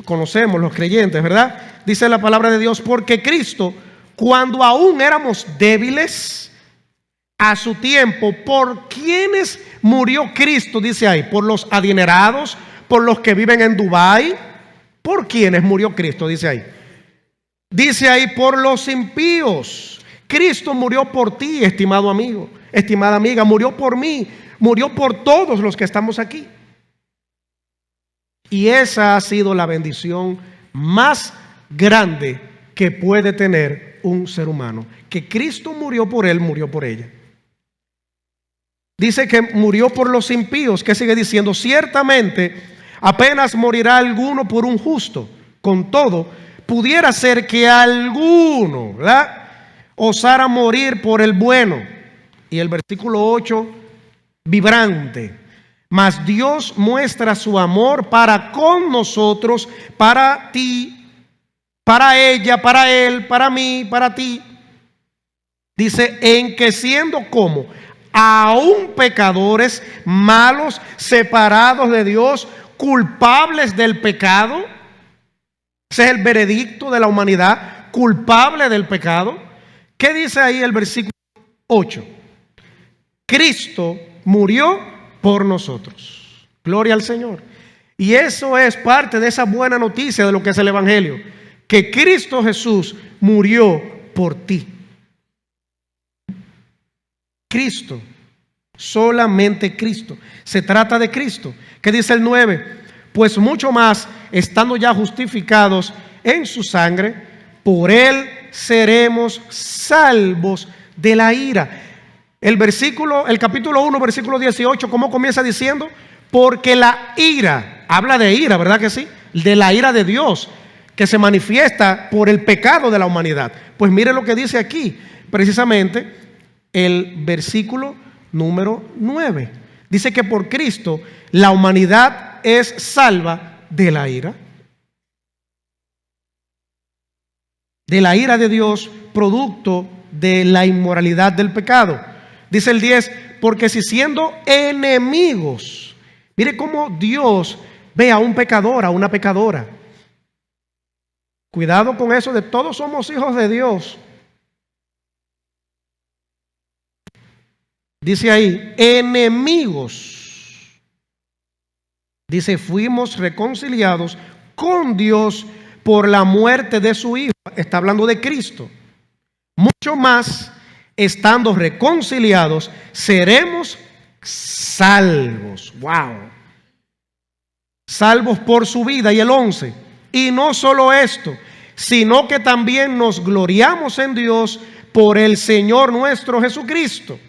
conocemos los creyentes, ¿verdad? Dice la palabra de Dios, porque Cristo, cuando aún éramos débiles, a su tiempo, ¿por quiénes murió Cristo? Dice ahí, por los adinerados, por los que viven en Dubái. ¿Por quiénes murió Cristo? Dice ahí. Dice ahí, por los impíos. Cristo murió por ti, estimado amigo, estimada amiga, murió por mí, murió por todos los que estamos aquí. Y esa ha sido la bendición más grande que puede tener un ser humano, que Cristo murió por él, murió por ella. Dice que murió por los impíos, que sigue diciendo, ciertamente apenas morirá alguno por un justo. Con todo, pudiera ser que alguno, ¿verdad?, osara morir por el bueno. Y el versículo 8, vibrante. Mas Dios muestra su amor para con nosotros, para ti, para ella, para él, para mí, para ti. Dice, en que siendo como aún pecadores, malos, separados de Dios, culpables del pecado. Ese es el veredicto de la humanidad, culpable del pecado. ¿Qué dice ahí el versículo 8? Cristo murió por nosotros. Gloria al Señor. Y eso es parte de esa buena noticia de lo que es el Evangelio, que Cristo Jesús murió por ti. Cristo, solamente Cristo. Se trata de Cristo. ¿Qué dice el 9? Pues mucho más, estando ya justificados en su sangre, por él seremos salvos de la ira. El capítulo 1, versículo 18, ¿cómo comienza diciendo? Porque la ira, habla de ira, ¿verdad que sí? De la ira de Dios, que se manifiesta por el pecado de la humanidad. Pues mire lo que dice aquí, precisamente el versículo número 9. Dice que por Cristo la humanidad es salva de la ira. De la ira de Dios, producto de la inmoralidad del pecado. Dice el 10, porque si siendo enemigos, mire cómo Dios ve a un pecador, a una pecadora. Cuidado con eso de todos somos hijos de Dios. Dice ahí, enemigos. Dice, fuimos reconciliados con Dios por la muerte de su Hijo. Está hablando de Cristo. Mucho más, estando reconciliados, seremos salvos. Wow. Salvos por su vida. Y el 11. Y no solo esto, sino que también nos gloriamos en Dios por el Señor nuestro Jesucristo,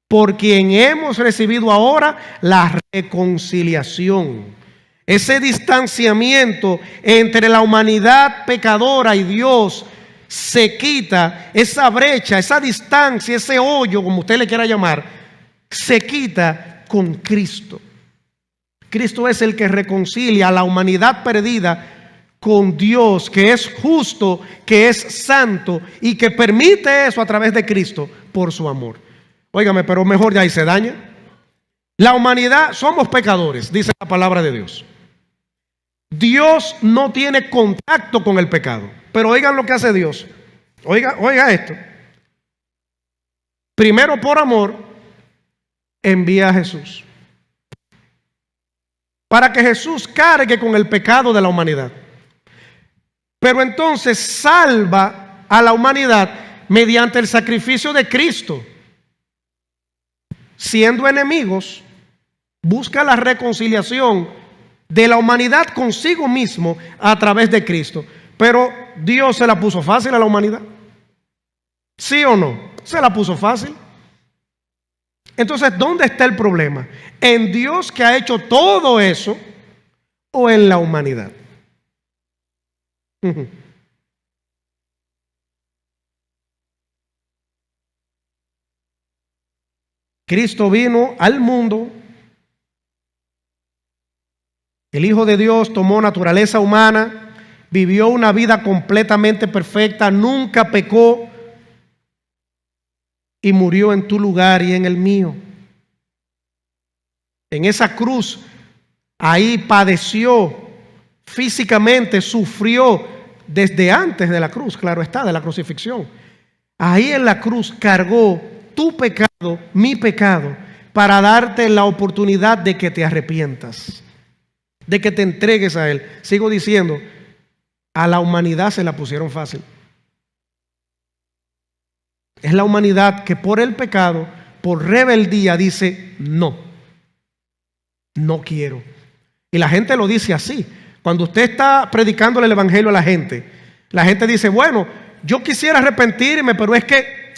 por quien hemos recibido ahora la reconciliación. ese distanciamiento entre la humanidad pecadora y Dios se quita, esa brecha, esa distancia, ese hoyo, como usted le quiera llamar, se quita con Cristo. Cristo es el que reconcilia a la humanidad perdida con Dios, que es justo, que es santo y que permite eso a través de Cristo por su amor. Óigame, pero mejor de ahí se daña. La humanidad, somos pecadores, dice la palabra de Dios. Dios no tiene contacto con el pecado. Pero oigan lo que hace Dios. Oiga esto. Primero, por amor, envía a Jesús, para que Jesús cargue con el pecado de la humanidad. Pero entonces salva a la humanidad mediante el sacrificio de Cristo. Siendo enemigos, busca la reconciliación de la humanidad consigo mismo a través de Cristo. Pero Dios se la puso fácil a la humanidad. ¿Sí o no? Se la puso fácil. Entonces, ¿dónde está el problema? ¿En Dios que ha hecho todo eso o en la humanidad? Cristo vino al mundo. El Hijo de Dios tomó naturaleza humana, vivió una vida completamente perfecta, nunca pecó y murió en tu lugar y en el mío. En esa cruz, ahí padeció físicamente, sufrió desde antes de la cruz, claro está, de la crucifixión. Ahí en la cruz cargó tu pecado, mi pecado, para darte la oportunidad de que te arrepientas, de que te entregues a Él. Sigo diciendo, a la humanidad se la pusieron fácil. Es la humanidad que por el pecado, por rebeldía, dice no, no quiero. Y la gente lo dice así. Cuando usted está predicándole el evangelio a la gente dice, bueno, yo quisiera arrepentirme, pero es que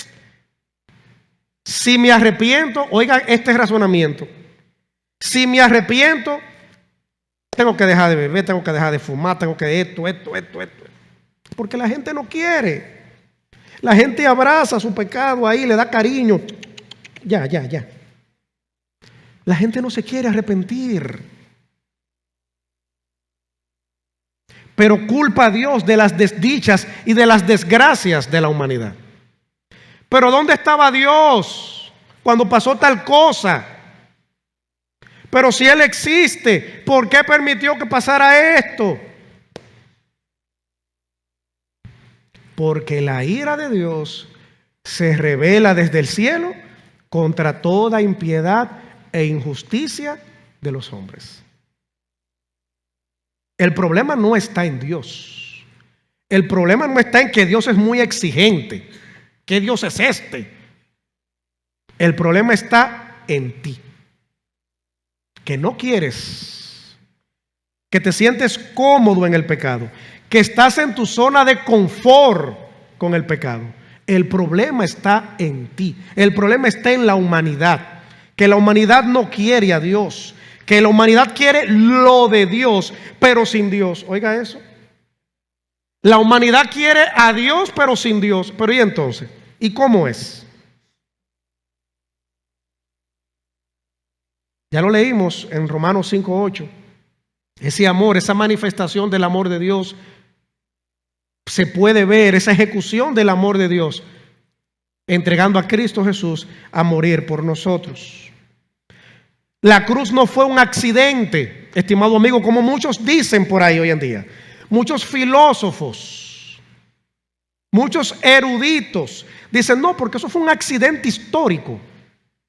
si me arrepiento, oiga este razonamiento, si me arrepiento, tengo que dejar de beber, tengo que dejar de fumar, tengo que esto. Porque la gente no quiere. La gente abraza su pecado ahí, le da cariño. Ya. La gente no se quiere arrepentir. Pero culpa a Dios de las desdichas y de las desgracias de la humanidad. Pero ¿dónde estaba Dios cuando pasó tal cosa? Pero si Él existe, ¿por qué permitió que pasara esto? Porque la ira de Dios se revela desde el cielo contra toda impiedad e injusticia de los hombres. El problema no está en Dios. El problema no está en que Dios es muy exigente. ¿Qué Dios es este? El problema está en ti. Que no quieres, que te sientes cómodo en el pecado, que estás en tu zona de confort con el pecado. El problema está en ti. El problema está en la humanidad. Que la humanidad no quiere a Dios. Que la humanidad quiere lo de Dios, pero sin Dios. Oiga eso. La humanidad quiere a Dios, pero sin Dios. Pero ¿y entonces? ¿Y cómo es? Ya lo leímos en Romanos 5:8. Ese amor, esa manifestación del amor de Dios se puede ver, esa ejecución del amor de Dios, entregando a Cristo Jesús a morir por nosotros. La cruz no fue un accidente, estimado amigo, como muchos dicen por ahí hoy en día. Muchos filósofos, muchos eruditos dicen, no, porque eso fue un accidente histórico.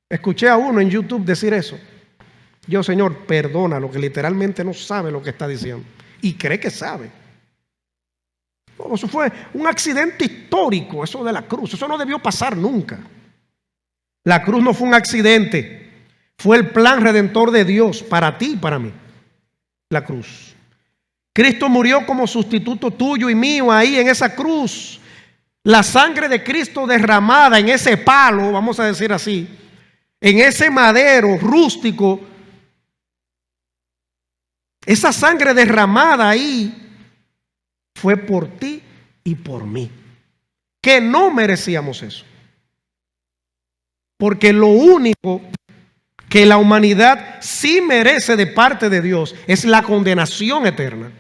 Escuché a uno en YouTube decir eso. Yo, Señor, perdona lo que literalmente no sabe lo que está diciendo y cree que sabe. No, eso fue un accidente histórico, eso de la cruz. Eso no debió pasar nunca. La cruz no fue un accidente. Fue el plan redentor de Dios para ti y para mí. La cruz. Cristo murió como sustituto tuyo y mío ahí en esa cruz. La sangre de Cristo derramada en ese palo, vamos a decir así, en ese madero rústico, Esa sangre derramada ahí fue por ti y por mí, que no merecíamos eso. Porque lo único que la humanidad sí merece de parte de Dios es la condenación eterna.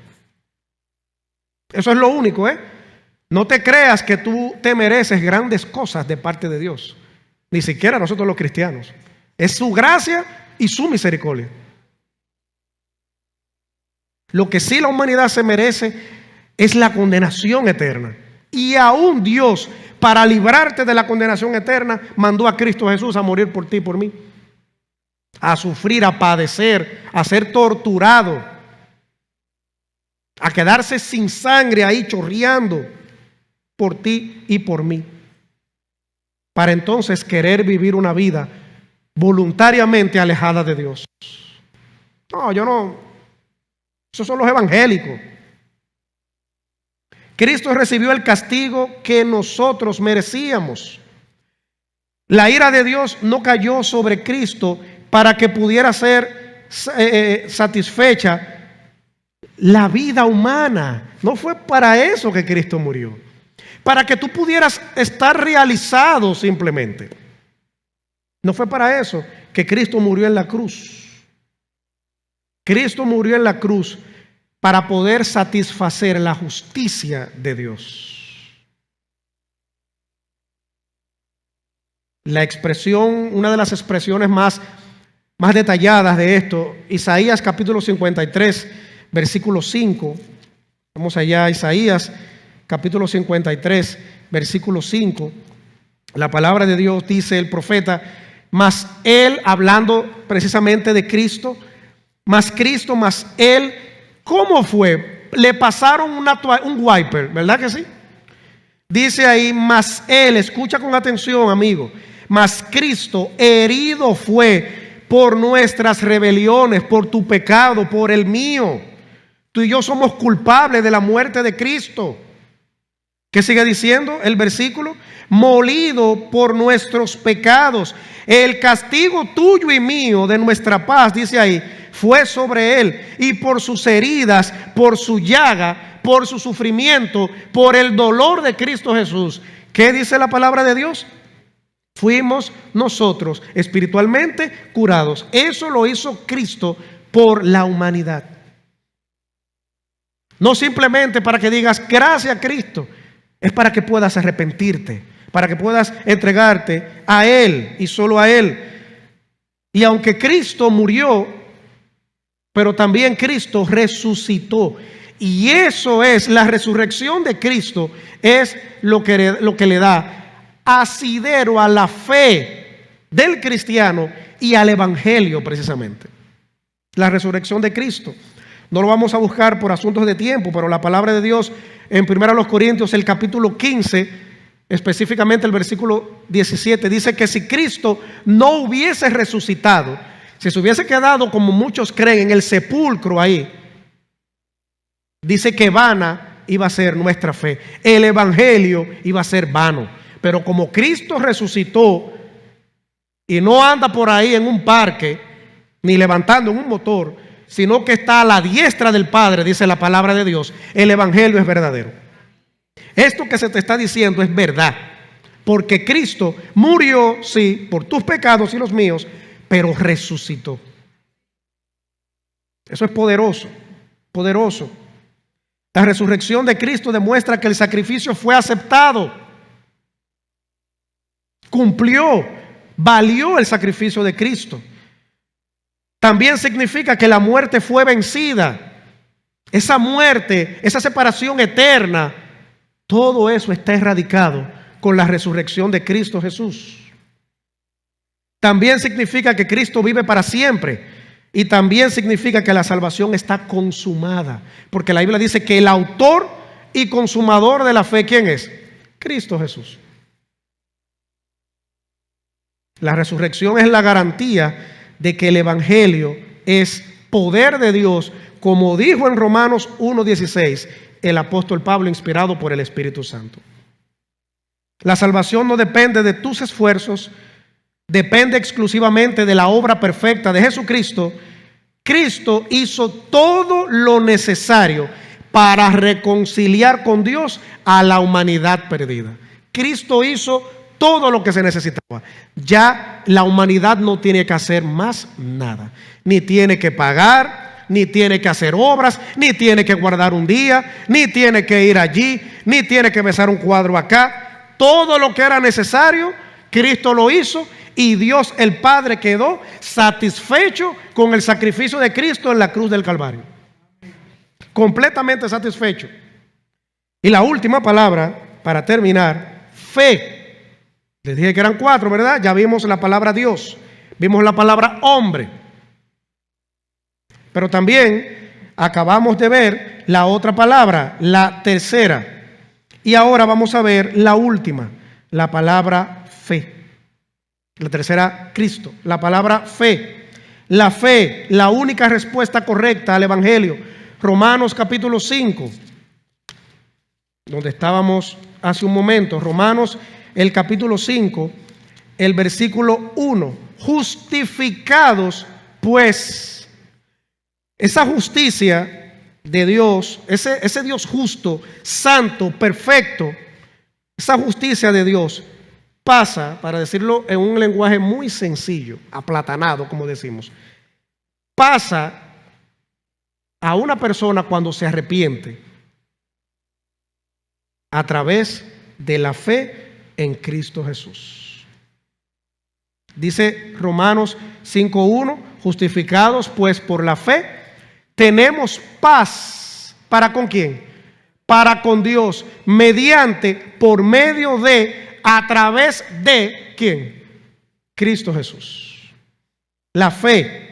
Eso es lo único, ¿eh? No te creas que tú te mereces grandes cosas de parte de Dios. Ni siquiera nosotros los cristianos. Es su gracia y su misericordia. Lo que sí la humanidad se merece es la condenación eterna. Y aún Dios, para librarte de la condenación eterna, mandó a Cristo Jesús a morir por ti y por mí. A sufrir, a padecer, a ser torturado, a quedarse sin sangre ahí chorreando por ti y por mí, para entonces querer vivir una vida voluntariamente alejada de Dios. No, yo no. Esos son los evangélicos. Cristo recibió el castigo que nosotros merecíamos. La ira de Dios no cayó sobre Cristo para que pudiera ser satisfecha la vida humana. No fue para eso que Cristo murió. Para que tú pudieras estar realizado simplemente. No fue para eso que Cristo murió en la cruz. Cristo murió en la cruz para poder satisfacer la justicia de Dios. La expresión, una de las expresiones más detalladas de esto, Isaías capítulo 53, versículo 5. Vamos allá, Isaías capítulo 53, versículo 5. La palabra de Dios dice el profeta, mas él, hablando precisamente de Cristo, mas Cristo, mas él, ¿cómo fue? Le pasaron un wiper, ¿verdad que sí? Dice ahí, mas él, escucha con atención, amigo, mas Cristo herido fue por nuestras rebeliones, por tu pecado, por el mío. Tú y yo somos culpables de la muerte de Cristo. ¿Qué sigue diciendo el versículo? Molido por nuestros pecados. El castigo tuyo y mío de nuestra paz, dice ahí, fue sobre él. Y por sus heridas, por su llaga, por su sufrimiento, por el dolor de Cristo Jesús. ¿Qué dice la palabra de Dios? Fuimos nosotros espiritualmente curados. Eso lo hizo Cristo por la humanidad. No simplemente para que digas gracias a Cristo. Es para que puedas arrepentirte, para que puedas entregarte a Él y solo a Él. Y aunque Cristo murió, pero también Cristo resucitó. Y eso es, la resurrección de Cristo es lo que le da asidero a la fe del cristiano y al evangelio precisamente. La resurrección de Cristo. No lo vamos a buscar por asuntos de tiempo, pero la palabra de Dios en 1 Corintios, el capítulo 15, específicamente el versículo 17, dice que si Cristo no hubiese resucitado, si se hubiese quedado, como muchos creen, en el sepulcro ahí, dice que vana iba a ser nuestra fe. El evangelio iba a ser vano. Pero como Cristo resucitó y no anda por ahí en un parque, ni levantando en un motor, sino que está a la diestra del Padre, dice la palabra de Dios, el evangelio es verdadero. Esto que se te está diciendo es verdad, porque Cristo murió, sí, por tus pecados y los míos, pero resucitó. Eso es poderoso, poderoso. La resurrección de Cristo demuestra que el sacrificio fue aceptado, cumplió, valió el sacrificio de Cristo. También significa que la muerte fue vencida. Esa muerte, esa separación eterna, todo eso está erradicado con la resurrección de Cristo Jesús. También significa que Cristo vive para siempre. Y también significa que la salvación está consumada. Porque la Biblia dice que el autor y consumador de la fe, ¿quién es? Cristo Jesús. La resurrección es la garantía de que el evangelio es poder de Dios, como dijo en Romanos 1:16 el apóstol Pablo, inspirado por el Espíritu Santo. La salvación no depende de tus esfuerzos, depende exclusivamente de la obra perfecta de Jesucristo, Cristo hizo todo lo necesario para reconciliar con Dios a la humanidad perdida. Cristo hizo todo lo que se necesitaba. Ya la humanidad no tiene que hacer más nada. Ni tiene que pagar, ni tiene que hacer obras, ni tiene que guardar un día, ni tiene que ir allí, ni tiene que besar un cuadro acá. Todo lo que era necesario, Cristo lo hizo, y Dios el Padre quedó satisfecho con el sacrificio de Cristo en la cruz del Calvario. Completamente satisfecho. Y la última palabra, para terminar, fe. Les dije que eran 4, ¿verdad? Ya vimos la palabra Dios, vimos la palabra hombre, pero también acabamos de ver la otra palabra, la tercera. Y ahora vamos a ver la última, la palabra fe. La tercera, Cristo, la palabra fe. La fe, la única respuesta correcta al Evangelio. Romanos capítulo 5, donde estábamos hace un momento. Romanos, el capítulo 5, el versículo 1. Justificados, pues. Esa justicia de Dios, ese Dios justo, santo, perfecto, esa justicia de Dios pasa, para decirlo en un lenguaje muy sencillo, aplatanado, como decimos, pasa a una persona cuando se arrepiente a través de la fe en Cristo Jesús. Dice Romanos 5:1, justificados pues por la fe, tenemos paz. ¿Para con quién? Para con Dios, mediante, por medio de, a través de, ¿quién? Cristo Jesús. La fe.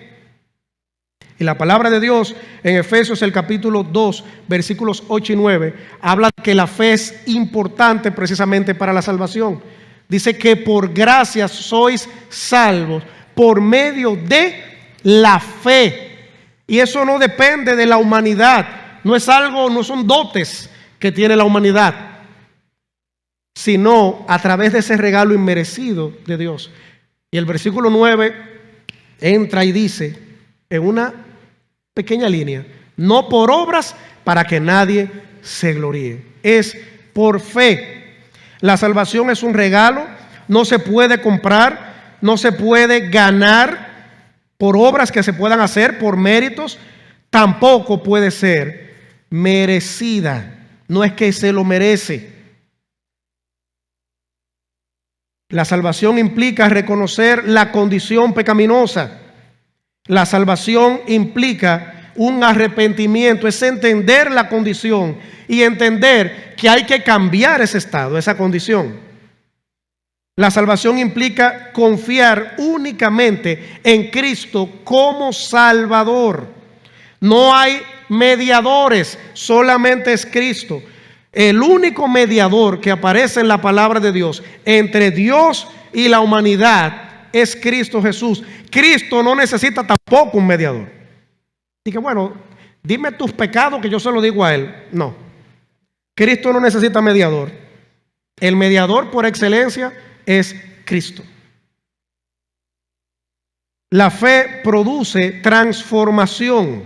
Y la palabra de Dios en Efesios el capítulo 2, versículos 8 y 9, habla que la fe es importante precisamente para la salvación. Dice que por gracia sois salvos por medio de la fe. Y eso no depende de la humanidad. No es algo, no son dotes que tiene la humanidad, sino a través de ese regalo inmerecido de Dios. Y el versículo 9 entra y dice en una pequeña línea, no por obras para que nadie se gloríe. Es por fe. La salvación es un regalo, no se puede comprar, no se puede ganar por obras que se puedan hacer, por méritos, tampoco puede ser merecida. No es que se lo merece. La salvación implica reconocer la condición pecaminosa. La salvación implica un arrepentimiento, es entender la condición y entender que hay que cambiar ese estado, esa condición. La salvación implica confiar únicamente en Cristo como Salvador. No hay mediadores, solamente es Cristo. El único mediador que aparece en la palabra de Dios entre Dios y la humanidad es Cristo Jesús. Cristo no necesita tampoco un mediador. Dije, bueno, dime tus pecados que yo se lo digo a Él. No, Cristo no necesita mediador. El mediador por excelencia es Cristo. La fe produce transformación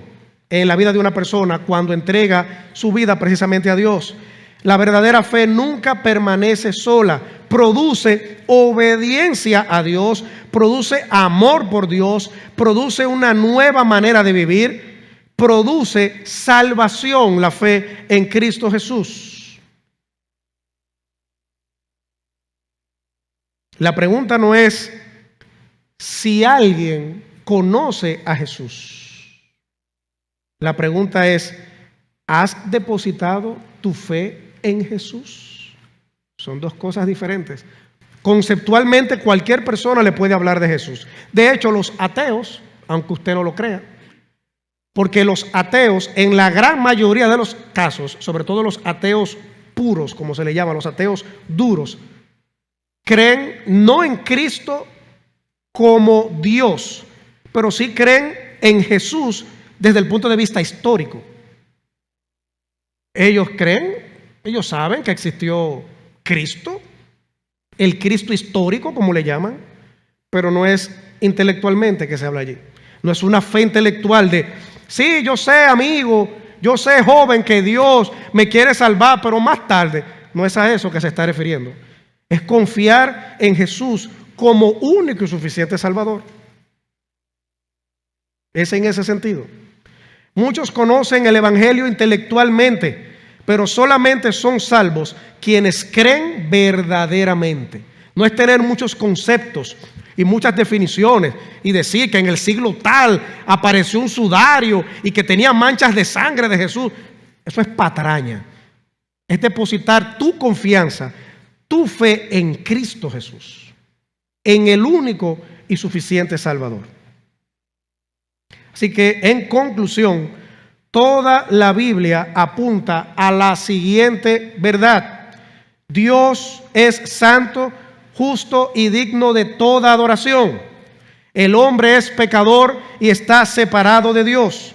en la vida de una persona cuando entrega su vida precisamente a Dios. La verdadera fe nunca permanece sola. Produce obediencia a Dios, produce amor por Dios, produce una nueva manera de vivir, produce salvación, la fe en Cristo Jesús. La pregunta no es si alguien conoce a Jesús. La pregunta es, ¿has depositado tu fe en Jesús? Son dos cosas diferentes. Conceptualmente cualquier persona le puede hablar de Jesús. De hecho, los ateos, aunque usted no lo crea, porque los ateos en la gran mayoría de los casos, sobre todo los ateos puros, como se le llama, los ateos duros, creen no en Cristo como Dios, pero sí creen en Jesús desde el punto de vista histórico. Ellos creen, ellos saben que existió Cristo, el Cristo histórico, como le llaman, pero no es intelectualmente que se habla allí. No es una fe intelectual de, sí, yo sé, amigo, yo sé, joven, que Dios me quiere salvar, pero más tarde. No es a eso que se está refiriendo. Es confiar en Jesús como único y suficiente Salvador. Es en ese sentido. Muchos conocen el Evangelio intelectualmente, pero solamente son salvos quienes creen verdaderamente. No es tener muchos conceptos y muchas definiciones y decir que en el siglo tal apareció un sudario y que tenía manchas de sangre de Jesús. Eso es patraña. Es depositar tu confianza, tu fe en Cristo Jesús, en el único y suficiente Salvador. Así que, en conclusión, toda la Biblia apunta a la siguiente verdad: Dios es santo, justo y digno de toda adoración. El hombre es pecador y está separado de Dios.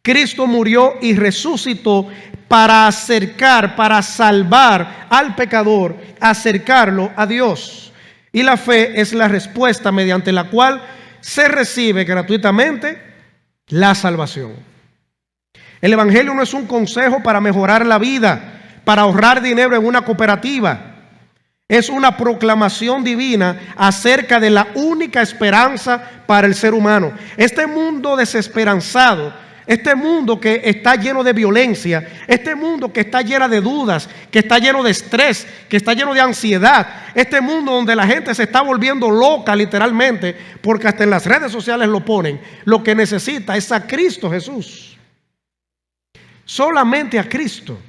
Cristo murió y resucitó para acercar, para salvar al pecador, acercarlo a Dios. Y la fe es la respuesta mediante la cual se recibe gratuitamente la salvación. El Evangelio no es un consejo para mejorar la vida, para ahorrar dinero en una cooperativa. Es una proclamación divina acerca de la única esperanza para el ser humano. Este mundo desesperanzado, este mundo que está lleno de violencia, este mundo que está lleno de dudas, que está lleno de estrés, que está lleno de ansiedad, este mundo donde la gente se está volviendo loca literalmente, porque hasta en las redes sociales lo ponen, lo que necesita es a Cristo Jesús. Solamente a Cristo.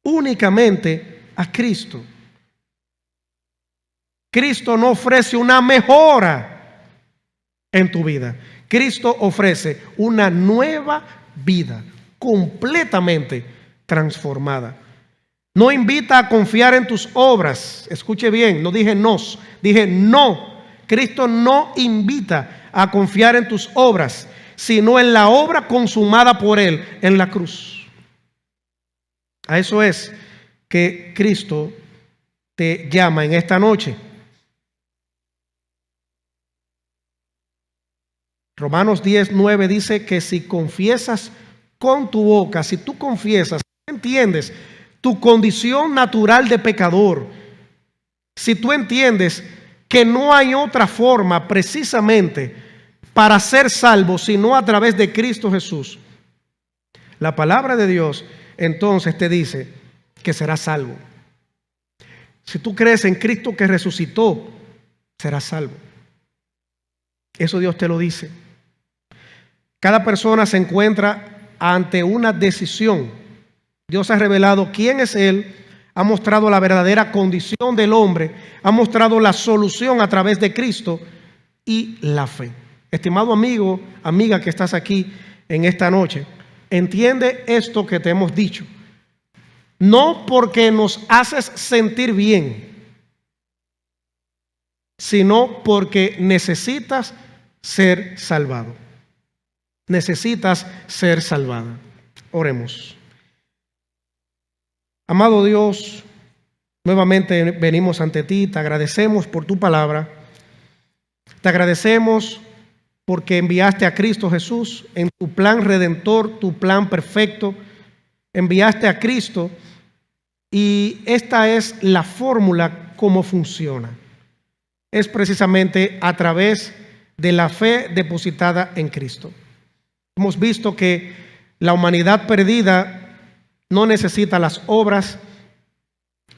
Únicamente a Cristo. Cristo no ofrece una mejora en tu vida. Cristo ofrece una nueva vida completamente transformada. No invita a confiar en tus obras. Escuche bien, no dije nos, dije no. Cristo no invita a confiar en tus obras, sino en la obra consumada por Él en la cruz. A eso es que Cristo te llama en esta noche. Romanos 10:9 dice que si confiesas con tu boca, si tú confiesas, entiendes tu condición natural de pecador, si tú entiendes que no hay otra forma precisamente para ser salvo sino a través de Cristo Jesús, la palabra de Dios entonces te dice que serás salvo. Si tú crees en Cristo que resucitó, serás salvo. Eso Dios te lo dice. Cada persona se encuentra ante una decisión. Dios ha revelado quién es Él, ha mostrado la verdadera condición del hombre, ha mostrado la solución a través de Cristo y la fe. Estimado amigo, amiga que estás aquí en esta noche, entiende esto que te hemos dicho. No porque nos haces sentir bien, sino porque necesitas ser salvado. Necesitas ser salvada. Oremos. Amado Dios, nuevamente venimos ante ti, te agradecemos por tu palabra. Te agradecemos porque enviaste a Cristo Jesús en tu plan redentor, tu plan perfecto. Enviaste a Cristo y esta es la fórmula cómo funciona. Es precisamente a través de la fe depositada en Cristo. Hemos visto que la humanidad perdida no necesita las obras,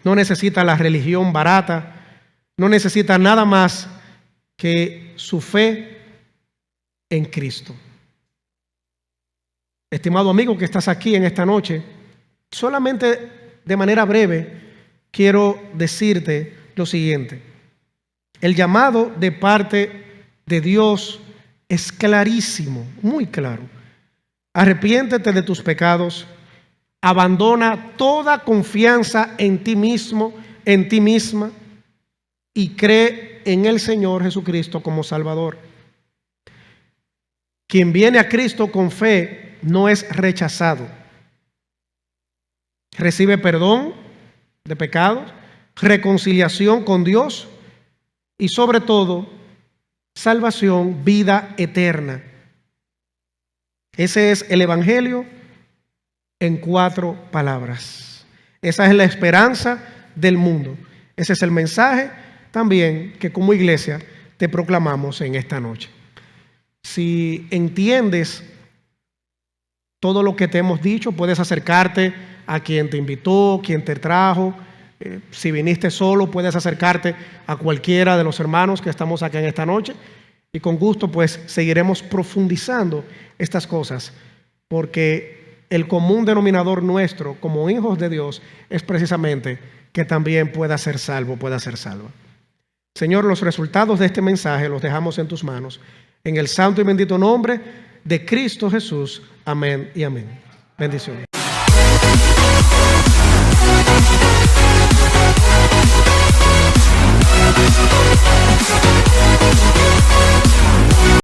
no necesita la religión barata, no necesita nada más que su fe en Cristo. Estimado amigo que estás aquí en esta noche, solamente de manera breve quiero decirte lo siguiente. El llamado de parte de Dios es clarísimo, muy claro. Arrepiéntete de tus pecados, abandona toda confianza en ti mismo, en ti misma, y cree en el Señor Jesucristo como Salvador. Quien viene a Cristo con fe no es rechazado. Recibe perdón de pecados, reconciliación con Dios y sobre todo salvación, vida eterna. Ese es el Evangelio en 4 palabras. Esa es la esperanza del mundo. Ese es el mensaje también que como iglesia te proclamamos en esta noche. Si entiendes todo lo que te hemos dicho, puedes acercarte a quien te invitó, quien te trajo. Si viniste solo, puedes acercarte a cualquiera de los hermanos que estamos acá en esta noche. Y con gusto, pues, seguiremos profundizando estas cosas, porque el común denominador nuestro como hijos de Dios es precisamente que también pueda ser salvo, pueda ser salva. Señor, los resultados de este mensaje los dejamos en tus manos. En el santo y bendito nombre de Cristo Jesús. Amén y amén. Bendiciones.